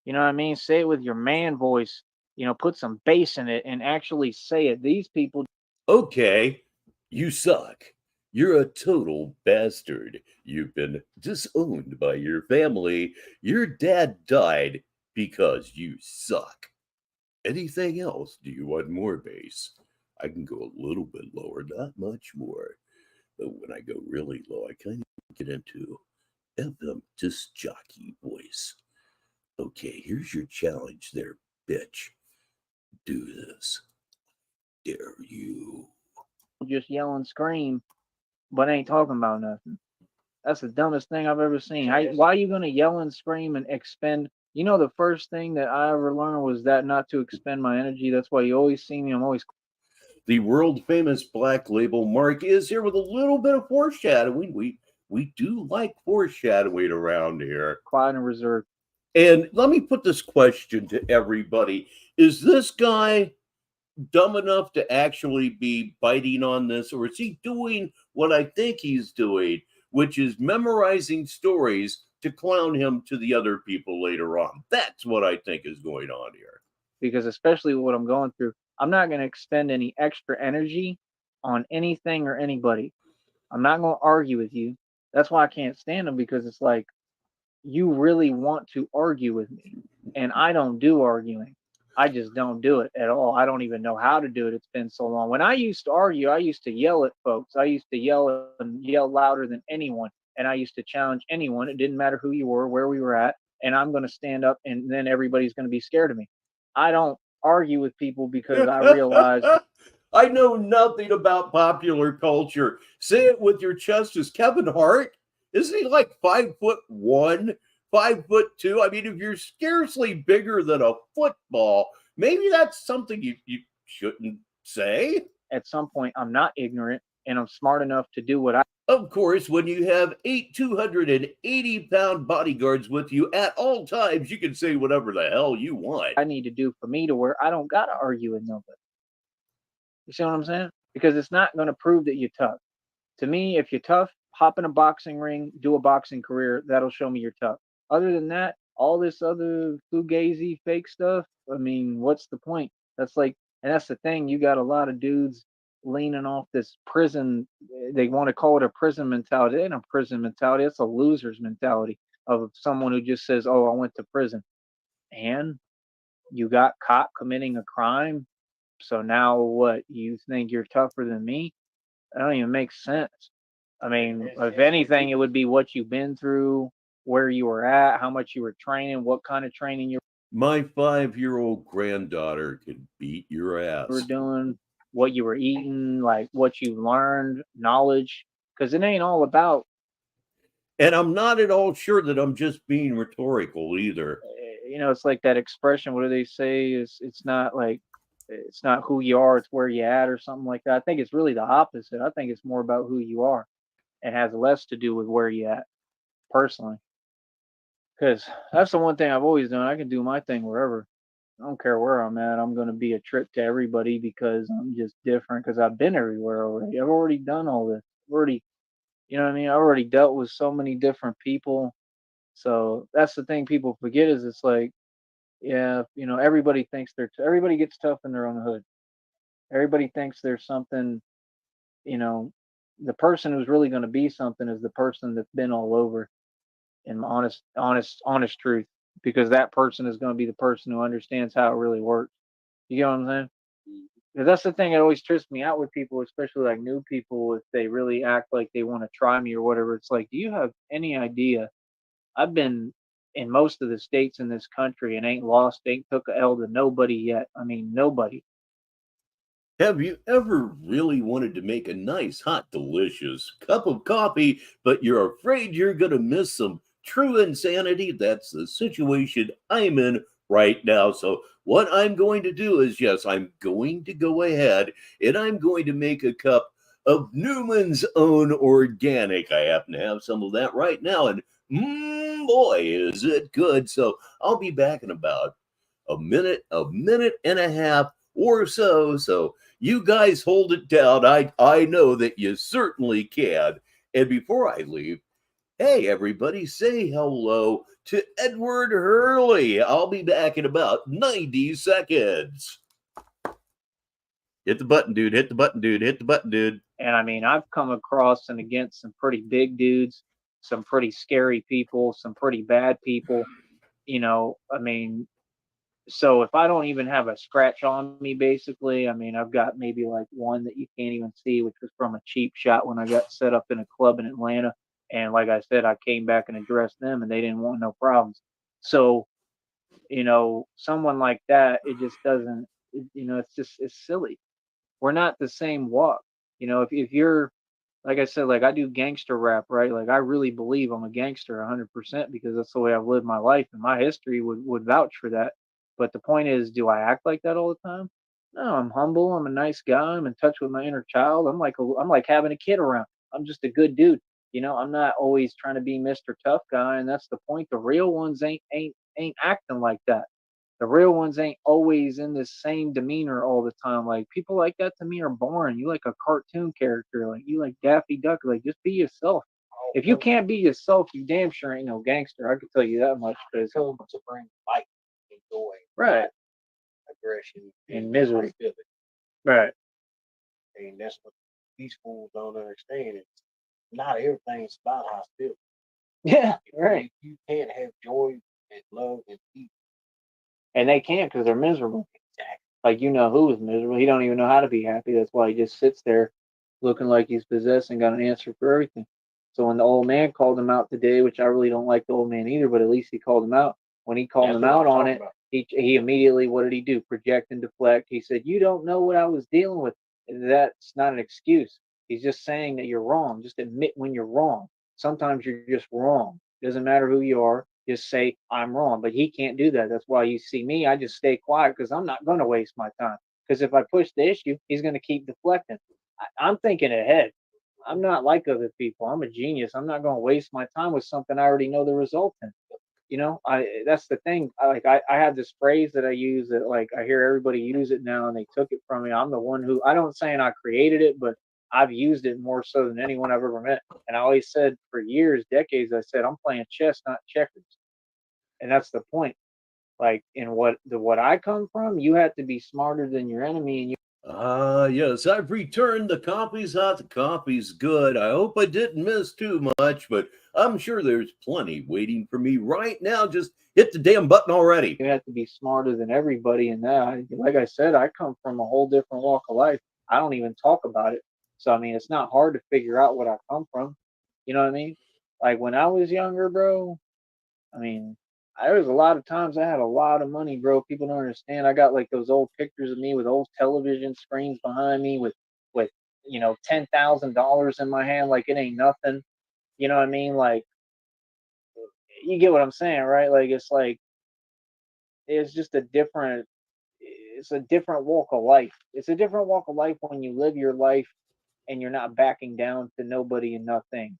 You know what I mean? Say it with your man voice. Put some bass in it and actually say it. These people. Okay, you suck. You're a total bastard. You've been disowned by your family. Your dad died because you suck. Anything else? Do you want more bass? I can go a little bit lower, not much more. But when I go really low, I kind of get into FM disc jockey voice. Okay, here's your challenge there, bitch. Do this. Dare you. Just yell and scream, but ain't talking about nothing. That's the dumbest thing I've ever seen. Why are you gonna yell and scream and expend? The first thing that I ever learned was that not to expend my energy. That's why you always see me. I'm always The world famous Black Label Mark is here with a little bit of foreshadowing. We do like foreshadowing around here. quiet and reserved. And let me put this question to everybody. Is this guy dumb enough to actually be biting on this, or is he doing what I think he's doing, which is memorizing stories to clown him to the other people later on? That's what I think is going on here. Because especially with what I'm going through, I'm not gonna expend any extra energy on anything or anybody. I'm not gonna argue with you. That's why I can't stand them because it's like you really want to argue with me, and I don't do arguing. I just don't do it at all. I don't even know how to do it. It's been so long. When I used to argue, I used to yell at folks. I used to yell and yell louder than anyone, and I used to challenge anyone. It didn't matter who you were, where we were at, and I'm going to stand up, and then everybody's going to be scared of me. I don't argue with people because I realize I know nothing about popular culture. Say it with your chest. Is Kevin Hart? Isn't he like 5'1", 5'2"? I mean, if you're scarcely bigger than a football, maybe that's something you shouldn't say. at some point I'm not ignorant and I'm smart enough to do what I. Of course, when you have 280-pound bodyguards with you at all times, you can say whatever the hell you want. I need to do for me to where I don't gotta argue with nobody. You see what I'm saying? Because it's not going to prove that you're tough. To me, if you're tough, hop in a boxing ring, do a boxing career. That'll show me you're tough. Other than that, all this other fugazi fake stuff. I mean, what's the point? That's like, and that's the thing. You got a lot of dudes leaning off this prison. They want to call it a prison mentality. It ain't a prison mentality. It's a loser's mentality of someone who just says, "Oh, I went to prison," and you got caught committing a crime. So now what? You think you're tougher than me? That don't even make sense. I mean, if anything, it would be what you've been through, where you were at, how much you were training, what kind of training you My 5-year-old granddaughter could beat your were ass. doing, what you were eating, like what you learned, knowledge. Because it ain't all about, And I'm not at all sure that I'm just being rhetorical either. it's like that expression. What do they say? Is it's not like it's not who you are, it's where you at, or something like that. I think it's really the opposite. I think it's more about who you are, and has less to do with where you at, personally. Because that's the one thing I've always done. I can do my thing wherever. I don't care where I'm at. I'm going to be a trip to everybody because I'm just different because I've been everywhere already. I've already done all this. I've already, you know what I mean? I already dealt with so many different people. So that's the thing people forget is it's like, yeah, everybody thinks everybody gets tough in their own hood. Everybody thinks there's something, you know, the person who's really going to be something is the person that's been all over, in honest truth, because that person is going to be the person who understands how it really works. You get what I'm saying? Because that's the thing that always trips me out with people, especially like new people, if they really act like they want to try me or whatever. It's like, do you have any idea? I've been in most of the states in this country and ain't took a L to nobody yet. I mean, nobody. Have you ever really wanted to make a nice, hot, delicious cup of coffee, but you're afraid you're going to miss some true insanity? That's the situation I'm in right now. So, what I'm going to do is, yes, I'm going to go ahead and I'm going to make a cup of Newman's Own Organic. I happen to have some of that right now, and boy, is it good. So, I'll be back in about a minute and a half or so. So, you guys hold it down. I know that you certainly can. And before I leave, hey everybody, say hello to Edward Hurley. I'll be back in about 90 seconds. Hit the button, dude. Hit the button, dude. Hit the button, dude. And I mean, I've come across and against some pretty big dudes, some pretty scary people, some pretty bad people. I mean, so if I don't even have a scratch on me, basically, I mean, I've got maybe like one that you can't even see, which was from a cheap shot when I got set up in a club in Atlanta. And like I said, I came back and addressed them, and they didn't want no problems. So, someone like that, it just doesn't, it's silly. We're not the same walk. If you're, like I said, like I do gangster rap, right? Like I really believe I'm a gangster 100% because that's the way I've lived my life, and my history would vouch for that. But the point is, do I act like that all the time? No, I'm humble. I'm a nice guy. I'm in touch with my inner child. I'm like having a kid around. I'm just a good dude. I'm not always trying to be Mr. Tough Guy, and that's the point. The real ones ain't acting like that. The real ones ain't always in the same demeanor all the time. Like people like that to me are boring. You like a cartoon character, like you like Daffy Duck. Like just be yourself. If you can't be yourself, you damn sure ain't no gangster. I can tell you that much. Cause Come to bring light and joy, right, aggression, and misery. hostility. Right. And that's what these fools don't understand. It's not everything's about hostility. Yeah. Right. You can't have joy and love and peace. And they can't because they're miserable. Exactly. Like who is miserable. He don't even know how to be happy. That's why he just sits there looking like he's possessed and got an answer for everything. So when the old man called him out today, which I really don't like the old man either, but at least he called him out. When he called him out on it, he immediately, what did he do? Project and deflect. He said, "You don't know what I was dealing with." And that's not an excuse. He's just saying that you're wrong. Just admit when you're wrong. Sometimes you're just wrong. Doesn't matter who you are. Just say I'm wrong. But he can't do that. That's why you see me. I just stay quiet because I'm not going to waste my time. Because if I push the issue, he's going to keep deflecting. I'm thinking ahead. I'm not like other people. I'm a genius. I'm not going to waste my time with something I already know the result in. That's the thing. I have this phrase that I use that like I hear everybody use it now, and they took it from me. I'm the one who I don't saying I created it, but I've used it more so than anyone I've ever met. And I always said for years, decades, I said I'm playing chess, not checkers. And that's the point. Like in what I come from, you have to be smarter than your enemy, and you Yes, I've returned the coffee's hot, the coffee's good. I hope I didn't miss too much, but I'm sure there's plenty waiting for me right now. Just hit the damn button already. You have to be smarter than everybody in that. Like I said, I come from a whole different walk of life. I don't even talk about it. So I mean, it's not hard to figure out what I come from. You know what I mean? Like when I was younger, bro, I mean, there was a lot of times I had a lot of money, bro. People don't understand. I got like those old pictures of me with old television screens behind me with $10,000 in my hand, like it ain't nothing. You know what I mean? Like you get what I'm saying, right? Like it's just a different it's a different walk of life. It's a different walk of life when you live your life and you're not backing down to nobody and nothing.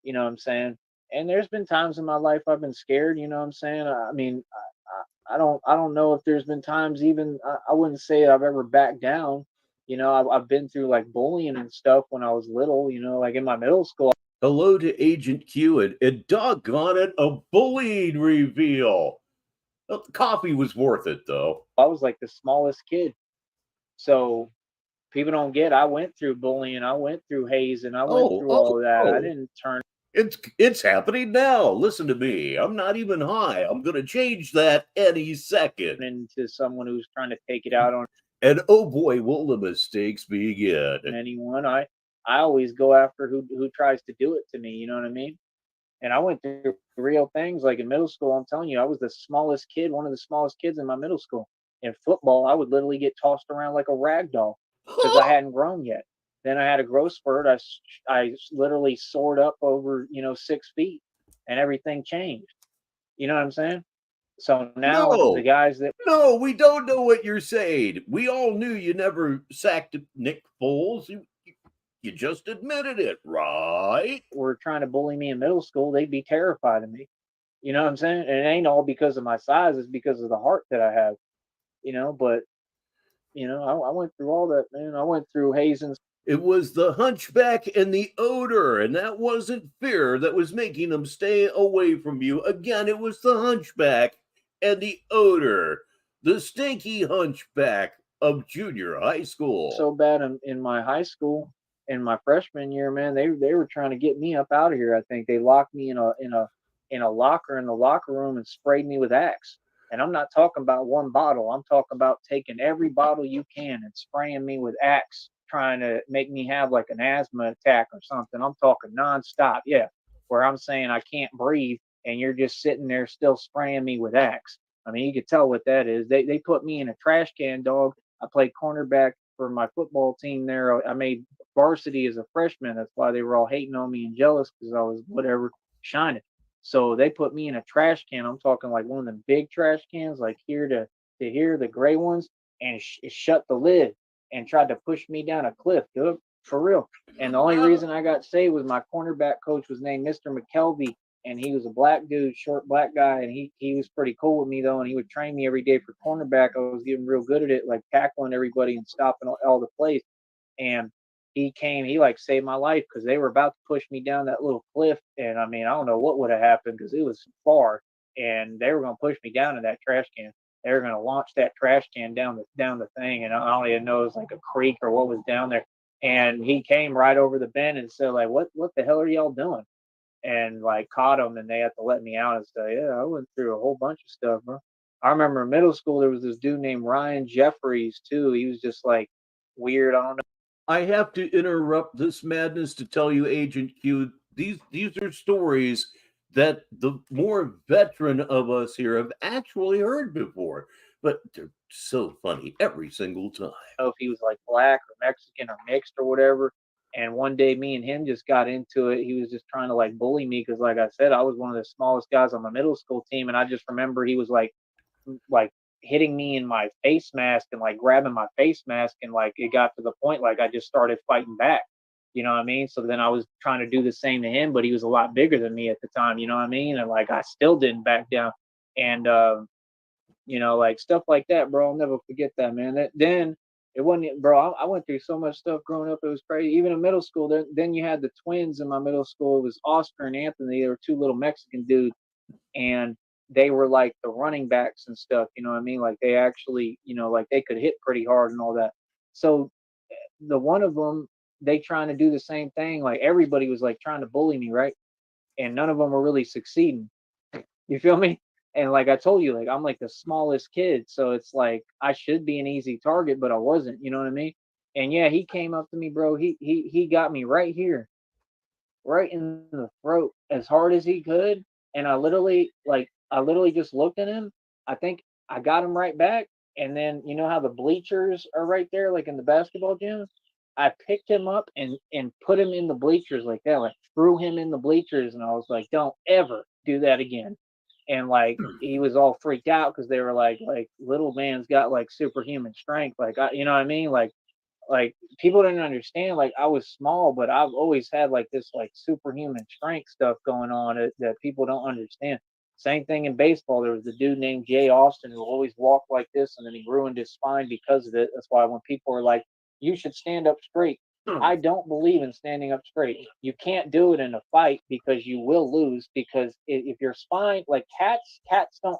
You know what I'm saying? And there's been times in my life I've been scared. You know what I'm saying? I mean, I don't know if there's been times even I wouldn't say I've ever backed down. You know, I've been through like bullying and stuff when I was little. You know, like in my middle school, Hello to Agent Q and doggone it, a bullying reveal. Well, the coffee was worth it, though. I was like the smallest kid. So people don't get. I went through bullying. I went through hazing. I went Oh, through oh, all of that. I oh. didn't turn It's happening now. Listen to me. I'm not even high. I'm gonna change that any second. into someone who's trying to take it out on And oh boy, will the mistakes begin. anyone. I always go after who tries to do it to me. You know what I mean? And I went through real things like in middle school. I'm telling you, I was the smallest kid, one of the smallest kids in my middle school. In football, I would literally get tossed around like a rag doll because I hadn't grown yet. Then I had a growth spurt. I literally soared up over 6 feet, and everything changed. You know what I'm saying? So now the No, guys that no, we don't know what you're saying. We all knew you never sacked Nick Foles. You just admitted it, right? were trying to bully me in middle school, they'd be terrified of me. You know what I'm saying? And it ain't all because of my size; it's because of the heart that I have. But I went through all that, man. I went through hazing. It was the hunchback and the odor, and that wasn't fear that was making them stay away from you. Again, it was the hunchback and the odor, the stinky hunchback of junior high school. So bad in my high school in my freshman year, man. They were trying to get me up out of here. I think they locked me in a locker in the locker room and sprayed me with Axe. And I'm not talking about one bottle. I'm talking about taking every bottle you can and spraying me with Axe, trying to make me have like an asthma attack or something. I'm talking nonstop, yeah. Where I'm saying I can't breathe, and you're just sitting there still spraying me with Axe. I mean, you could tell what that is. They put me in a trash can, dog. I played cornerback for my football team there. I made varsity as a freshman. That's why they were all hating on me and jealous because I was whatever shining. So they put me in a trash can. I'm talking like one of them big trash cans, like here to here, the gray ones, and it shut the lid and tried to push me down a cliff, dude, for real. And the only reason I got saved was my cornerback coach was named Mr. McKelvey, and he was a black dude, short black guy, and he was pretty cool with me though, and he would train me every day for cornerback. I was getting real good at it, like tackling everybody and stopping all the plays. And he like saved my life because they were about to push me down that little cliff, and I mean I don't know what would have happened because it was far, and they were gonna push me down in that trash can. They were gonna launch that trash can down the thing, and I don't even know it was like a creek or what was down there. And he came right over the bend and said like, what the hell are y'all doing? And like caught them, and they had to let me out and say, yeah, I went through a whole bunch of stuff, bro. I remember in middle school there was this dude named Ryan Jeffries too. He was just like weird. I don't know. I have to interrupt this madness to tell you, Agent Q, these are stories that the more veteran of us here have actually heard before, but they're so funny every single time. If he was like black or Mexican or mixed or whatever. And one day, me and him just got into it. He was just trying to like bully me because, like I said, I was one of the smallest guys on my middle school team, and I just remember he was like hitting me in my face mask and like grabbing my face mask, and like it got to the point like I just started fighting back. You know what I mean? So then I was trying to do the same to him, but he was a lot bigger than me at the time. You know what I mean? And like I still didn't back down. And like stuff like that, bro. I'll never forget that, man. Then it wasn't, bro. I went through so much stuff growing up. It was crazy. Even in middle school, then you had the twins in my middle school. It was Oscar and Anthony. They were two little Mexican dudes, and they were like the running backs and stuff. You know what I mean? Like they actually, like they could hit pretty hard and all that. So the one of them, they trying to do the same thing. Like everybody was like trying to bully me, right? And none of them were really succeeding. You feel me? And like I told you, like I'm like the smallest kid, so it's like I should be an easy target, but I wasn't. You know what I mean? And yeah, he came up to me, bro. He got me right here, right in the throat, as hard as he could. And I literally just looked at him. I think I got him right back. And then you know how the bleachers are right there, like in the basketball gym. I picked him up and put him in the bleachers like that, like threw him in the bleachers, and I was like, "Don't ever do that again." And like he was all freaked out because they were like little man's got like superhuman strength, you know what I mean, like people didn't understand, like I was small, but I've always had like this like superhuman strength stuff going on that people don't understand. Same thing in baseball. There was a dude named Jay Austin who always walked like this, and then he ruined his spine because of it. That's why when people are like, you should stand up straight, I don't believe in standing up straight. You can't do it in a fight because you will lose. Because if your spine, like cats don't.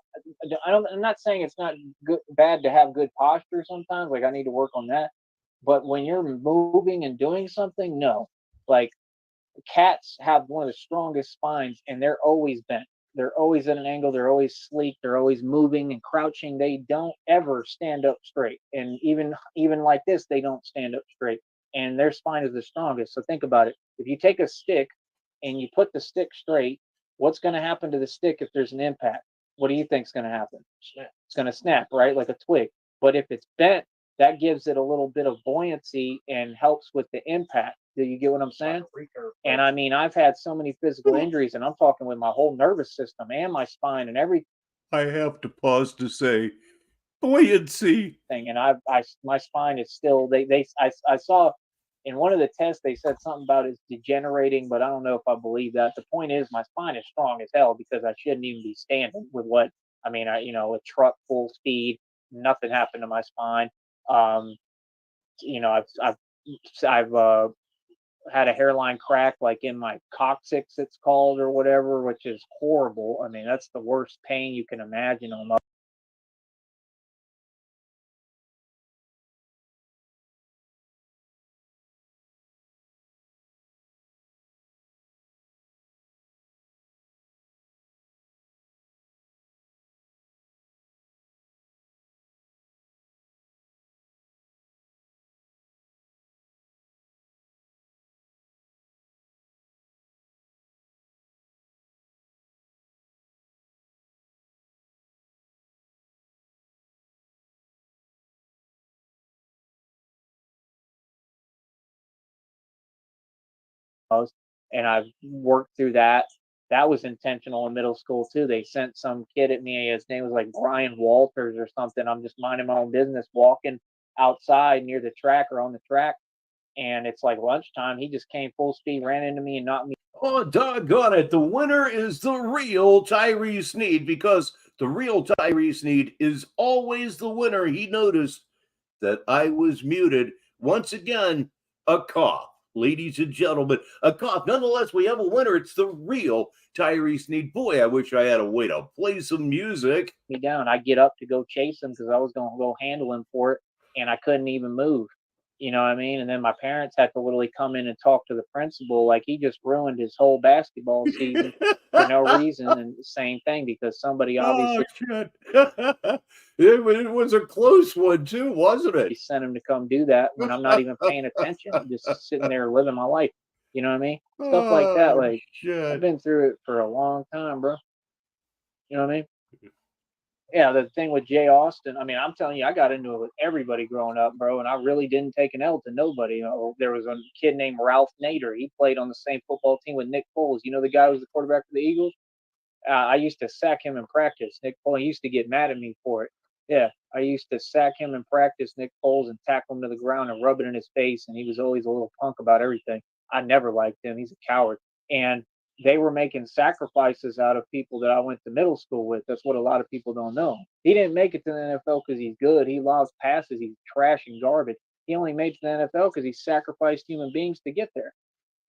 I'm not saying it's not good, bad to have good posture sometimes. Like I need to work on that. But when you're moving and doing something, no. Like cats have one of the strongest spines, and they're always bent. They're always at an angle. They're always sleek. They're always moving and crouching. They don't ever stand up straight. And even like this, they don't stand up straight. And their spine is the strongest. So think about it. If you take a stick and you put the stick straight, what's going to happen to the stick if there's an impact? What do you think is going to happen? Snap. It's going to snap, right? Like a twig. But if it's bent, that gives it a little bit of buoyancy and helps with the impact. Do you get what I'm saying? And I mean, I've had so many physical injuries, and I'm talking with my whole nervous system and my spine and everything. I have to pause to say buoyancy. And my spine is still. I saw in one of the tests they said something about it's degenerating, but I don't know if I believe that. The point is, my spine is strong as hell because I shouldn't even be standing with what I mean. A truck full speed, nothing happened to my spine. Um, I've had a hairline crack like in my coccyx, it's called, or whatever, which is horrible. I mean, that's the worst pain you can imagine on my. And I've worked through that. That was intentional in middle school too. They sent some kid at me. His name was like Brian Walters or something. I'm just minding my own business, walking outside near the track or on the track, and it's like lunchtime. He just came full speed, ran into me, and knocked me. Oh, doggone it. The winner is the real Tyree Sneed because the real Tyree Sneed is always the winner. He noticed that I was muted. Once again, a cough. Ladies and gentlemen, a cough. Nonetheless, we have a winner. It's the real Tyree Sneed. Boy, I wish I had a way to play some music. Me down. I get up to go chase him because I was going to go handle him for it, and I couldn't even move. You know what I mean? And then my parents had to literally come in and talk to the principal, like he just ruined his whole basketball season for no reason. And same thing because somebody obviously shit. It was a close one too, wasn't it? sent him to come do that when I'm not even paying attention. I'm just sitting there living my life. You know what I mean? Stuff like that. Like shit. I've been through it for a long time, bro. You know what I mean? Yeah, the thing with Jay Austin, I mean, I'm telling you, I got into it with everybody growing up, bro, and I really didn't take an L to nobody. There was a kid named Ralph Nader. He played on the same football team with Nick Foles. You know the guy who was the quarterback for the Eagles? I used to sack him in practice. Nick Foles used to get mad at me for it. Yeah, I used to sack him in practice, Nick Foles, and tackle him to the ground and rub it in his face, and he was always a little punk about everything. I never liked him. He's a coward. And they were making sacrifices out of people that I went to middle school with. That's what a lot of people don't know. He didn't make it to the NFL because he's good. He lost passes. He's trash and garbage. He only made it to the NFL because he sacrificed human beings to get there.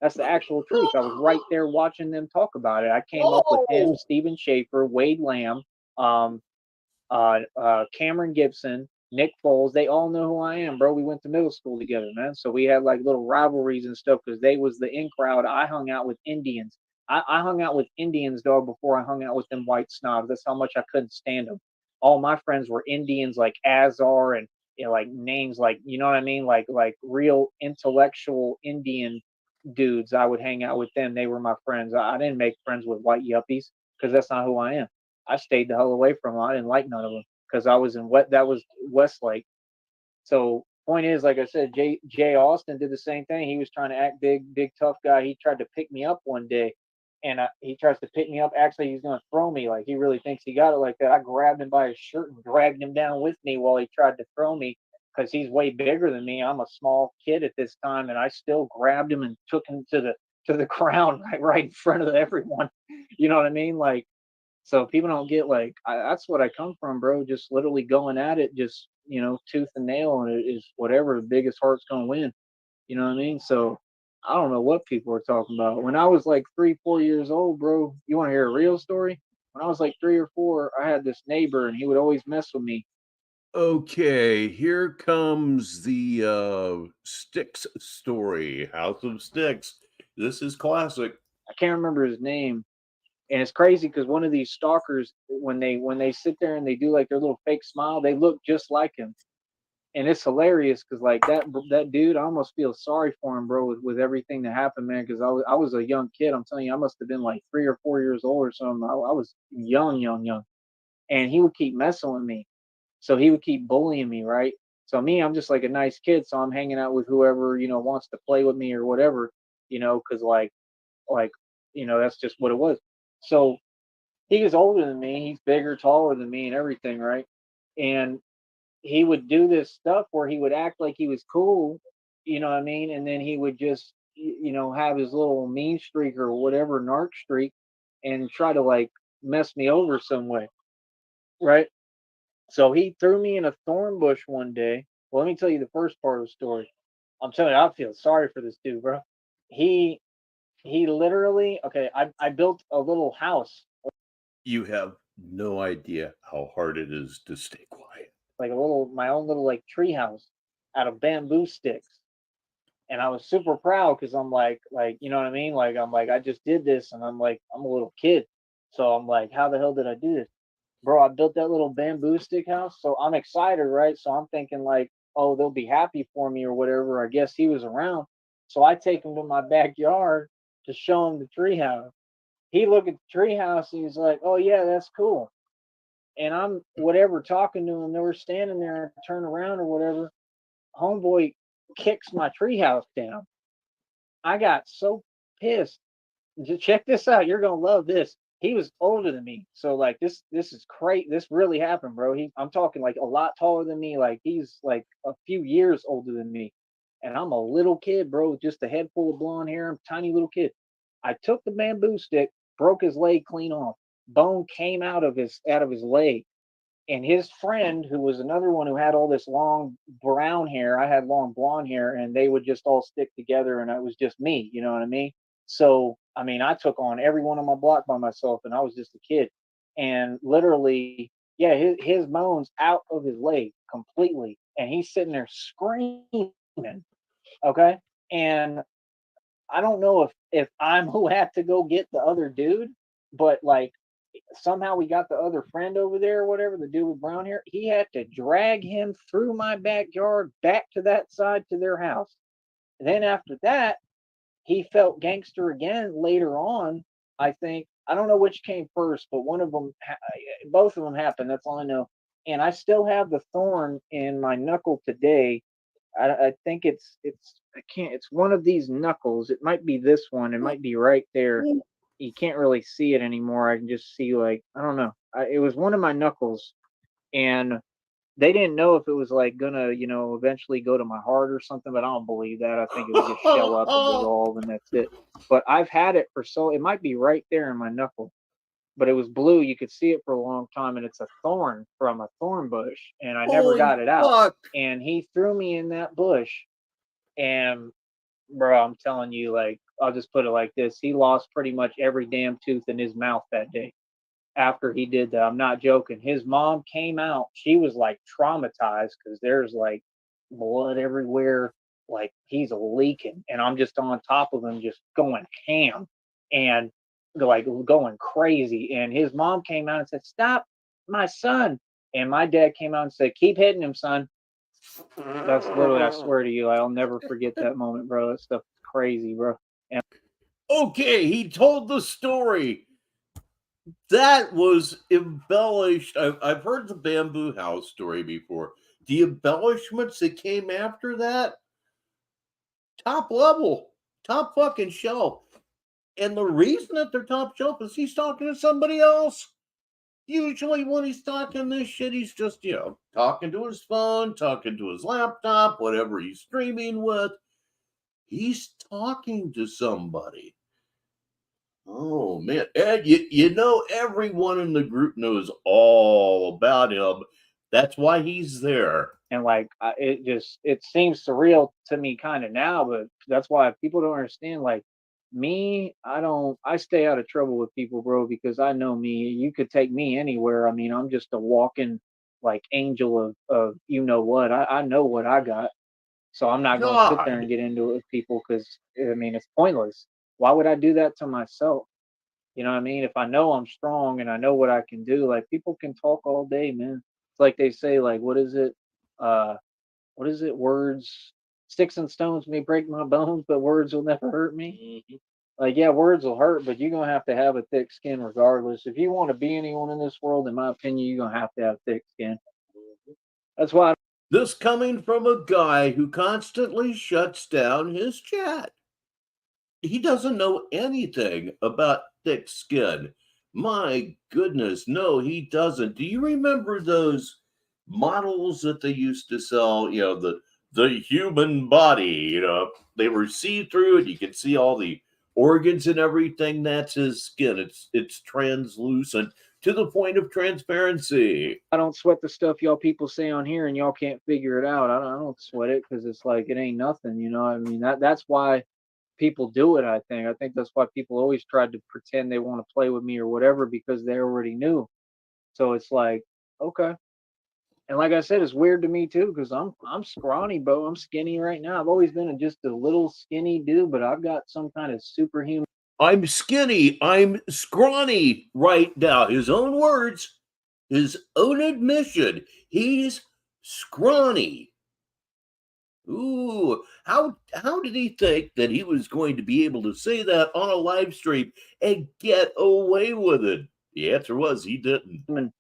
That's the actual truth. I was right there watching them talk about it. I came up with him, Steven Schaefer, Wade Lamb, Cameron Gibson, Nick Foles, they all know who I am, bro. We went to middle school together, man. So we had like little rivalries and stuff because they was the in crowd. I hung out with Indians. I hung out with Indians, dog, before I hung out with them white snobs. That's how much I couldn't stand them. All my friends were Indians, like Azar and like names like, you know what I mean, like real intellectual Indian dudes. I would hang out with them. They were my friends. I didn't make friends with white yuppies because that's not who I am. I stayed the hell away from them. I didn't like none of them because I was in that was Westlake. So point is, like I said, Jay Austin did the same thing. He was trying to act big tough guy. He tried to pick me up one day, and he tries to pick me up. Actually, he's going to throw me. Like he really thinks he got it like that. I grabbed him by his shirt and dragged him down with me while he tried to throw me because he's way bigger than me. I'm a small kid at this time, and I still grabbed him and took him to the ground right in front of everyone. You know what I mean? Like, so people don't get like that's what I come from, bro. Just literally going at it, just tooth and nail, and it is whatever the biggest heart's gonna win. You know what I mean? So I don't know what people are talking about. When I was like 3, 4 years old, bro, you want to hear a real story? When I was like 3 or 4, I had this neighbor, and he would always mess with me. Okay, here comes the Sticks story. House of Sticks. This is classic. I can't remember his name, and it's crazy because one of these stalkers, when they sit there and they do like their little fake smile, they look just like him. And it's hilarious because like that dude, I almost feel sorry for him, bro, with everything that happened, man. Because I was a young kid. I'm telling you, I must have been like 3 or 4 years old or something. I was young, and he would keep messing with me. So he would keep bullying me, right? So me, I'm just like a nice kid, so I'm hanging out with whoever wants to play with me or whatever, because like that's just what it was. So he was older than me. He's bigger, taller than me, and everything, right? And he would do this stuff where he would act like he was cool, you know what I mean? And then he would just, have his little mean streak or whatever narc streak and try to like mess me over some way, right? So he threw me in a thorn bush one day. Well, let me tell you the first part of the story. I'm telling you, I feel sorry for this dude, bro. He he literally, okay, I built a little house, You have no idea how hard it is to stay quiet. like my own little like tree house out of bamboo sticks. And I was super proud because I'm like you know what I mean? Like I'm like I just did this, and I'm like I'm a little kid, so I'm like, how the hell did I do this, bro? I built that little bamboo stick house, so I'm excited, right? So I'm thinking like, oh, they'll be happy for me or whatever. I guess he was around, so I take him to my backyard to show him the tree house. He looked at the tree house and he's like, oh yeah, that's cool. And I'm whatever talking to him. They were standing there and turn around or whatever. Homeboy kicks my treehouse down. I got so pissed. Just check this out. You're gonna love this. He was older than me, so like this is crazy. This really happened, bro. I'm talking like a lot taller than me. Like he's like a few years older than me, and I'm a little kid, bro, with just a head full of blonde hair. I'm a tiny little kid. I took the bamboo stick, broke his leg clean off. Bone came out of his leg, and his friend, who was another one who had all this long brown hair, I had long blonde hair, and they would just all stick together, and it was just me. You know what I mean? So, I mean, I took on everyone on my block by myself, and I was just a kid. And literally, yeah, his bones out of his leg completely, and he's sitting there screaming. Okay, and I don't know if I'm who had to go get the other dude, but like somehow we got the other friend over there or whatever, the dude with brown hair. He had to drag him through my backyard back to that side to their house. And then after that, he felt gangster again later on. I think I don't know which came first, but one of them, both of them happened. That's all I know. And I still have the thorn in my knuckle today. I think it's I can't. It's one of these knuckles. It might be this one. It might be right there. You can't really see it anymore. I can just see like I don't know. It was one of my knuckles, and they didn't know if it was like gonna eventually go to my heart or something. But I don't believe that. I think it would just shell up and dissolve, and that's it. But I've had it for so. It might be right there in my knuckle, but it was blue. You could see it for a long time, and it's a thorn from a thorn bush, and I never Holy got it out. fuck! And he threw me in that bush, and bro, I'm telling you, like, I'll just put it like this: he lost pretty much every damn tooth in his mouth that day. after he did that. I'm not joking. His mom came out. She was like traumatized because there's like blood everywhere. Like he's leaking, and I'm just on top of him, just going ham and like going crazy. And his mom came out and said, "Stop, my son." And my dad came out and said, "Keep hitting him, son." That's literally, I swear to you, I'll never forget that moment, bro. That stuff is crazy, bro. And Okay, he told the story. That was embellished. I've heard the bamboo house story before. The embellishments that came after that, top level, top fucking shelf. And the reason that they're top shelf is he's talking to somebody else. Usually, when he's talking this shit, he's just, talking to his phone, talking to his laptop, whatever he's streaming with. He's talking to somebody. Oh man, Ed, you know everyone in the group knows all about him. That's why he's there. like it seems surreal to me kind of now, but that's why people don't understand. Like me, I stay out of trouble with people, bro, because I know me. You could take me anywhere. I mean, I'm just a walking like angel of you know what. I know what I got. So I'm not going to sit there and God, get into it with people because I mean it's pointless. Why would I do that to myself? You know what I mean? If I know I'm strong and I know what I can do, like people can talk all day, man. It's like they say, like, what is it? Uh, what is it? Words, sticks and stones may break my bones, but words will never hurt me. Mhm. Like, yeah, words will hurt, but you're gonna have to have a thick skin regardless. If you want to be anyone in this world, in my opinion, you're gonna have to have thick skin. That's why this coming from a guy who constantly shuts down his chat. He doesn't know anything about thick skin. My goodness, no, he doesn't. Do you remember those models that they used to sell? The human body. They were see through, and you could see all the organs and everything. That's his skin. It's translucent to the point of transparency. I don't sweat the stuff y'all people say on here, and y'all can't figure it out. I don't sweat it because it's like it ain't nothing. You know, what I mean that's why people do it. I think that's why people always tried to pretend they want to play with me or whatever because they already knew. So it's like, okay. And like I said, it's weird to me too because I'm scrawny, bro. I'm skinny right now. I've always been just a little skinny dude, but I've got some kind of superhuman. I'm skinny. I'm scrawny right now. His own words, his own admission. He's scrawny. Ooh, how did he think that he was going to be able to say that on a live stream and get away with it? The answer was he didn't.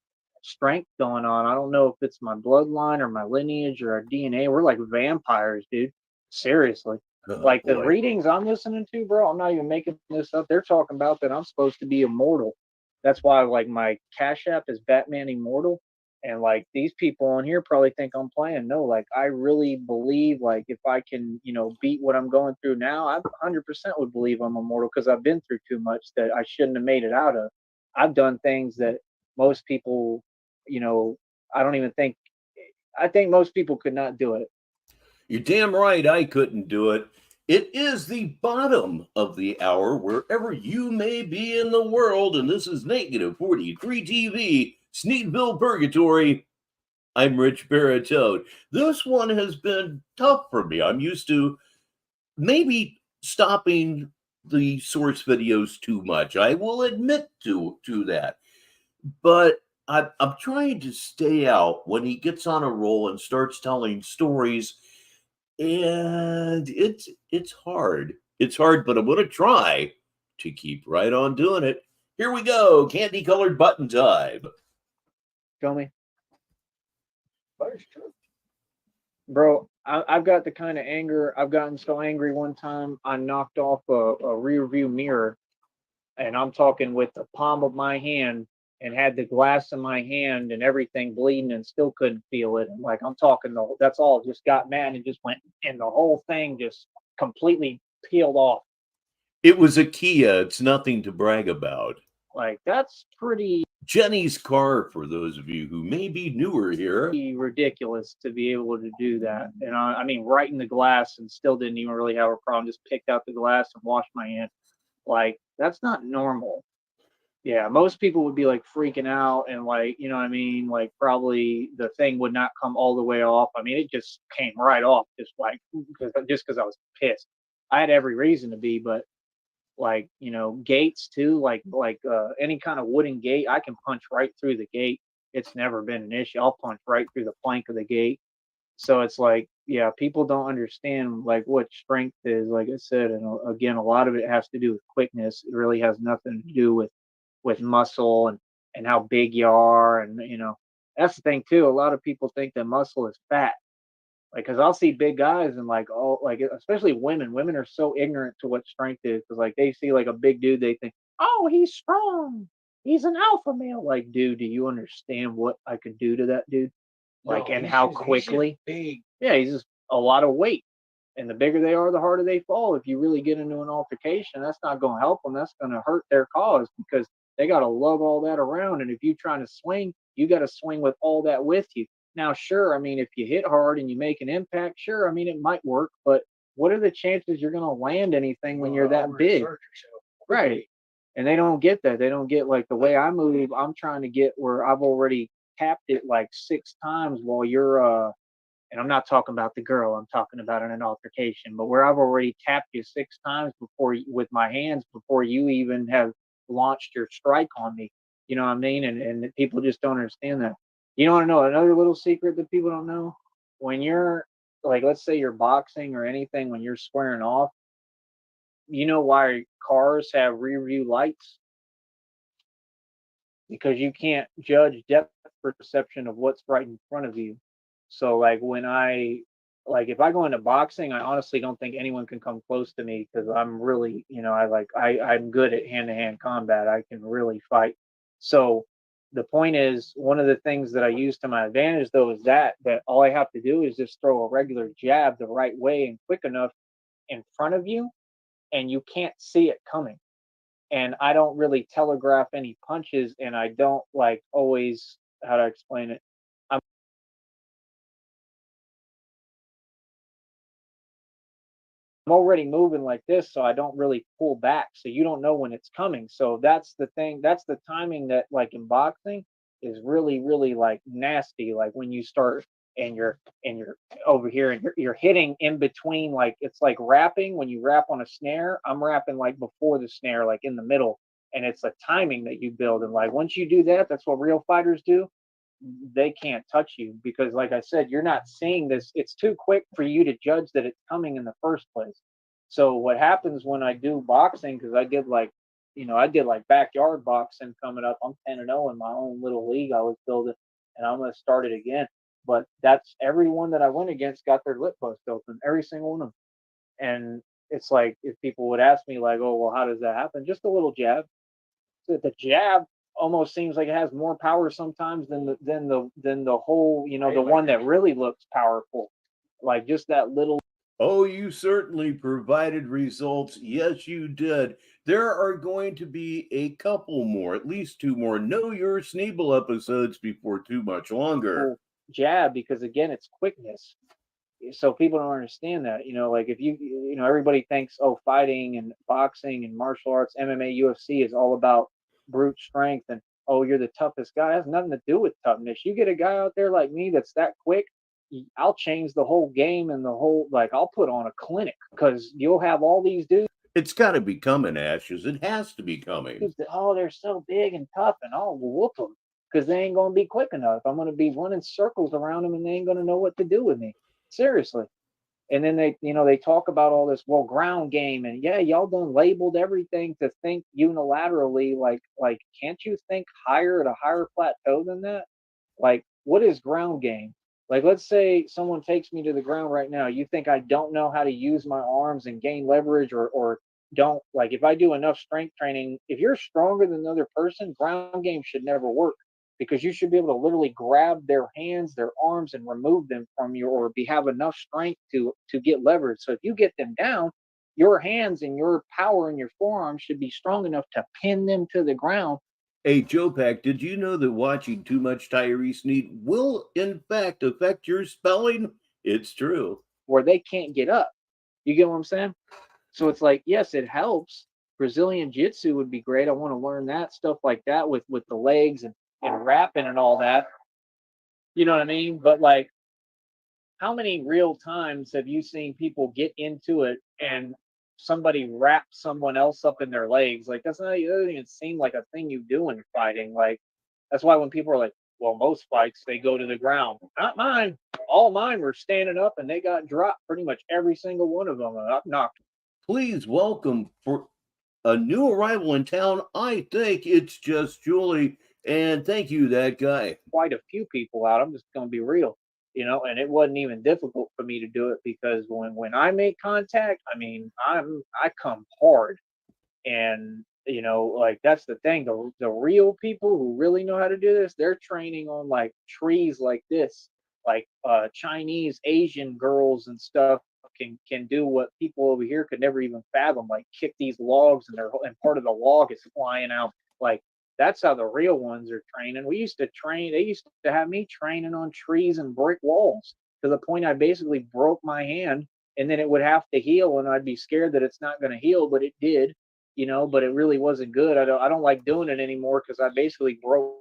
Strength going on. I don't know if it's my bloodline or my lineage or our DNA. We're like vampires, dude. Seriously. Oh Like the boy. readings I'm listening to, bro, I'm not even making this up. They're talking about that I'm supposed to be immortal. That's why like my Cash App is Batman Immortal. And like these people on here probably think I'm playing. No, like I really believe like if I can, beat what I'm going through now, I 100% would believe I'm immortal because I've been through too much that I shouldn't have made it out of. I've done things that most people you know, I don't even think I think most people could not do it. You're damn right I couldn't do it. It is the bottom of the hour, wherever you may be in the world, and this is Negative 43 TV, Sneedville Purgatory. I'm Rich Baritone. This one has been tough for me. I'm used to maybe stopping the source videos too much. I will admit to that. But I'm trying to stay out when he gets on a roll and starts telling stories, and it's hard. It's hard, but I'm going to try to keep right on doing it. Here we go, candy colored button time. Feel me? But it's true. Bro, I've got the kind of anger. I've gotten so angry one time I knocked off a rear view mirror, and I'm talking with the palm of my hand and had the glass in my hand and everything bleeding and still couldn't feel it. And like I'm talking that's all just got mad and just went and the whole thing just completely peeled off. It was a Kia. It's nothing to brag about. Like that's pretty Jenny's car, for those of you who may be newer here. ridiculous to be able to do that. And I mean, right in the glass and still didn't even really have a problem. Just picked out the glass and washed my hand. Like, that's not normal. Yeah, most people would be like freaking out and like, you know what I mean? Like probably the thing would not come all the way off. I mean, it just came right off just because I was pissed. I had every reason to be, but like, gates too, like any kind of wooden gate, I can punch right through the gate. It's never been an issue. I'll punch right through the plank of the gate. So it's like, yeah, people don't understand like what strength is, like I said, and again, a lot of it has to do with quickness. It really has nothing to do with muscle and how big you are, and that's the thing too. A lot of people think that muscle is fat, like because I'll see big guys and like, oh, like especially women. Women are so ignorant to what strength is because like they see like a big dude, they think, oh, he's strong, he's an alpha male. Like, dude, do you understand what I could do to that dude? Like, No, and how he's just quickly? big. Yeah, he's just a lot of weight. And the bigger they are, the harder they fall. If you really get into an altercation, that's not going to help them. That's going to hurt their cause because they got to lug all that around. And if you're trying to swing, you got to swing with all that with you. Now, sure, I mean, if you hit hard and you make an impact, sure, I mean, it might work. But what are the chances you're going to land anything when you're that big? Right. And they don't get that. They don't get like the way I move. I'm trying to get where I've already tapped it like 6 times while you're and I'm not talking about the girl, I'm talking about in an altercation, but where I've already tapped you 6 times with my hands before you even have launched your strike on me. You know what I mean? And people just don't understand that. You want to know another little secret that people don't know? When you're like, let's say you're boxing or anything, when you're squaring off, you know why cars have rear view lights? Because you can't judge depth perception of what's right in front of you. So like if I go into boxing, I honestly don't think anyone can come close to me because I'm really, I'm good at hand to hand combat. I can really fight. So the point is, one of the things that I use to my advantage though is that all I have to do is just throw a regular jab the right way and quick enough in front of you, and you can't see it coming. And I don't really telegraph any punches, and I don't like always, how to explain it. I'm already moving like this, so I don't really pull back. So you don't know when it's coming. So that's the thing. That's the timing that, like in boxing, is really, really like nasty. Like when you start and you're over here and you're hitting in between, like it's like rapping. When you rap on a snare, I'm rapping like before the snare, like in the middle. And it's a timing that you build. And like once you do that, that's what real fighters do. They can't touch you because like I said, you're not seeing this. It's too quick for you to judge that it's coming in the first place. So what happens when I do boxing, because I did like backyard boxing coming up. I'm 10-0 in my own little league I was building, and I'm going to start it again. But that's everyone that I went against got their lip bust open, every single one of them. And it's like if people would ask me like, oh well, how does that happen? Just a little jab. The jab almost seems like it has more power sometimes than the whole, the one that really looks powerful. Like just that little. Oh, you certainly provided results. Yes, you did. There are going to be a couple more, at least two more Know Your Sneeble episodes before too much longer. Jab, because again, it's quickness. So people don't understand that. Like if everybody thinks, oh, fighting and boxing and martial arts, MMA, UFC is all about brute strength, and oh, you're the toughest guy. It has nothing to do with toughness. You get a guy out there like me that's that quick, I'll change the whole game and the whole, like I'll put on a clinic because you'll have all these dudes. It's got to be coming, Ashes. It has to be coming. Oh, they're so big and tough, and oh, we'll whoop them because they ain't going to be quick enough. I'm going to be running circles around them, and they ain't going to know what to do with me. Seriously. And then they talk about all this, well, ground game, and yeah, y'all done labeled everything to think unilaterally. Like, can't you think higher at a higher plateau than that? Like, what is ground game? Like, let's say someone takes me to the ground right now. You think I don't know how to use my arms and gain leverage, or don't, like, if I do enough strength training, if you're stronger than the other person, ground game should never work because you should be able to literally grab their hands, their arms, and remove them from you, or have enough strength to get leverage. So if you get them down, your hands and your power in your forearms should be strong enough to pin them to the ground. Hey, Joe Pack, did you know that watching too much Tyree Sneed will, in fact, affect your spelling? It's true. Where they can't get up. You get what I'm saying? So it's like, yes, it helps Brazilian Jiu-Jitsu would be great. I want to learn that stuff like that with the legs and rapping and all that. You know what I mean? But like, how many real times have you seen people get into it and somebody wrap someone else up in their legs? Like that doesn't even seem like a thing you do in fighting. Like that's why when people are like, well, most fights they go to the ground. Not mine. All mine were standing up and they got dropped pretty much every single one of them. I knocked Please welcome for a new arrival in town. I think it's just Julie. And thank you, that guy. quite a few people out. I'm just gonna be real, and it wasn't even difficult for me to do it because when I make contact, I mean I come hard. And like that's the thing. The real people who really know how to do this, they're training on like trees like this, like Chinese, Asian girls and stuff can do what people over here could never even fathom, like kick these logs and part of the log is flying out. Like that's how the real ones are training. We used to train, they used to have me training on trees and brick walls to the point I basically broke my hand and then it would have to heal and I'd be scared that it's not going to heal, but it did, but it really wasn't good. I don't like doing it anymore because I basically broke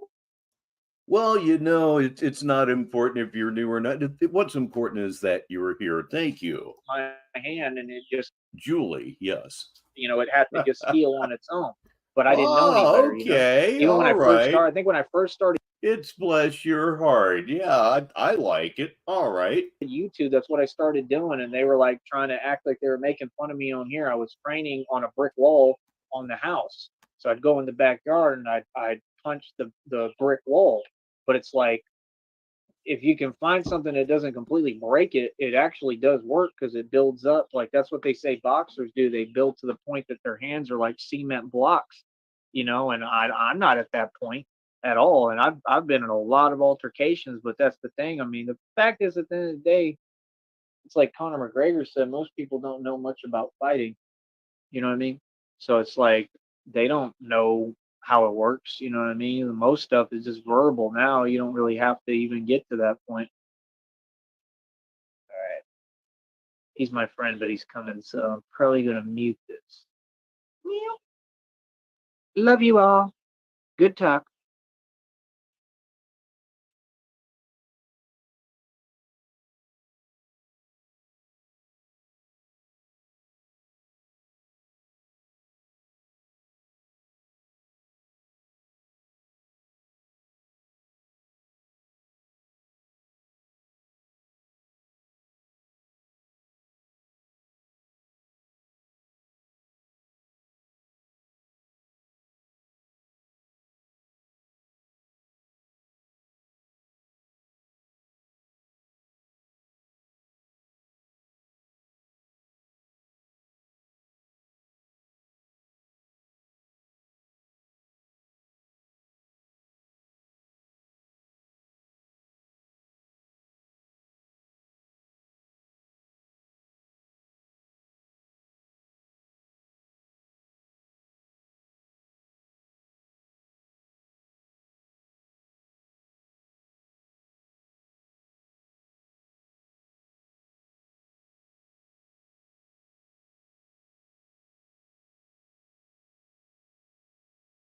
Well, it's not important if you're new or not. What's important is that you're here. Thank you, my hand and it just, Julie. Yes. it had to just heal on its own. But I didn't know any Oh, better, okay. Even when All I first right. started, I think when I first started It's bless your heart. Yeah, I like it. All right. YouTube, that's what I started doing. And they were like trying to act like they were making fun of me on here. I was training on a brick wall on the house. So I'd go in the backyard and I'd punch the brick wall. But it's like, if you can find something that doesn't completely break it, it actually does work because it builds up. Like that's what they say boxers do. They build to the point that their hands are like cement blocks, and I'm not at that point at all. And I've been in a lot of altercations, but that's the thing. I mean, the fact is at the end of the day, it's like Conor McGregor said, most people don't know much about fighting. You know what I mean? So it's like they don't know how it works. You know what I mean? Most stuff is just verbal now. You don't really have to even get to that point. All right. He's my friend, but he's coming, so I'm probably gonna mute this. Meow. Love you all. Good talk.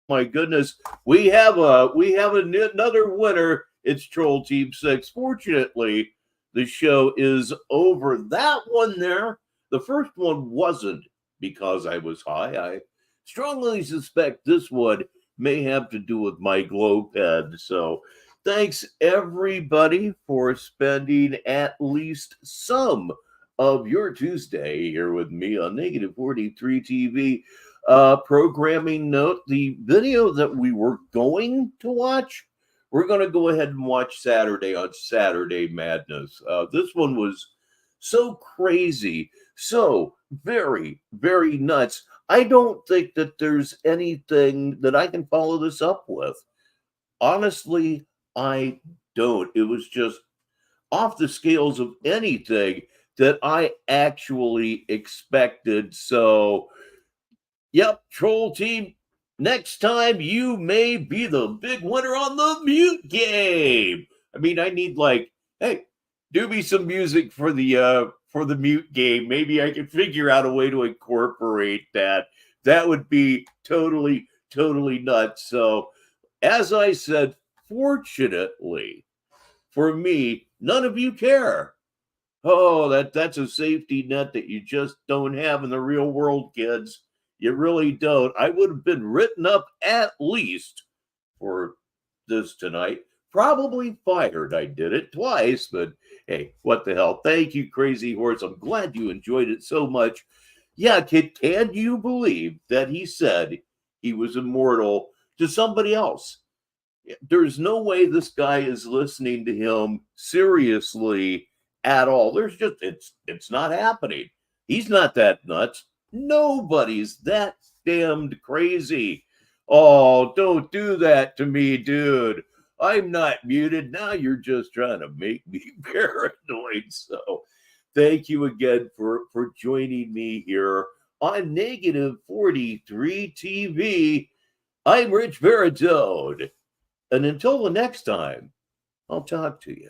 My goodness, we have another winner. It's Troll Team 6. Fortunately, the show is over. That one there, the first one wasn't because I was high. I strongly suspect this one may have to do with my glow pad. So, thanks everybody for spending at least some of your Tuesday here with me on Negative 43 TV. Programming note, the video that we were going to watch, we're going to go ahead and watch Saturday on Saturday Madness. This one was so crazy, so very, very nuts. I don't think that there's anything that I can follow this up with. Honestly, I don't. It was just off the scales of anything that I actually expected. So, yep, Troll Team. Next time you may be the big winner on the mute game. I mean, I need like, hey, do me some music for the mute game. Maybe I can figure out a way to incorporate that That would be totally, totally nuts. So, as I said, fortunately for me, none of you care. Oh, that's a safety net that you just don't have in the real world, kids. You really don't. I would have been written up at least for this tonight. Probably fired. I did it twice, but hey, what the hell? Thank you, Crazy Horse. I'm glad you enjoyed it so much. Yeah, kid, can you believe that he said he was immortal to somebody else? There's no way this guy is listening to him seriously at all. There's just it's not happening. He's not that nuts. Nobody's that damned crazy. Oh, don't do that to me, dude. I'm not muted. Now you're just trying to make me paranoid. So thank you again for joining me here on Negative 43 TV. I'm Rich Baritone. And until the next time, I'll talk to you.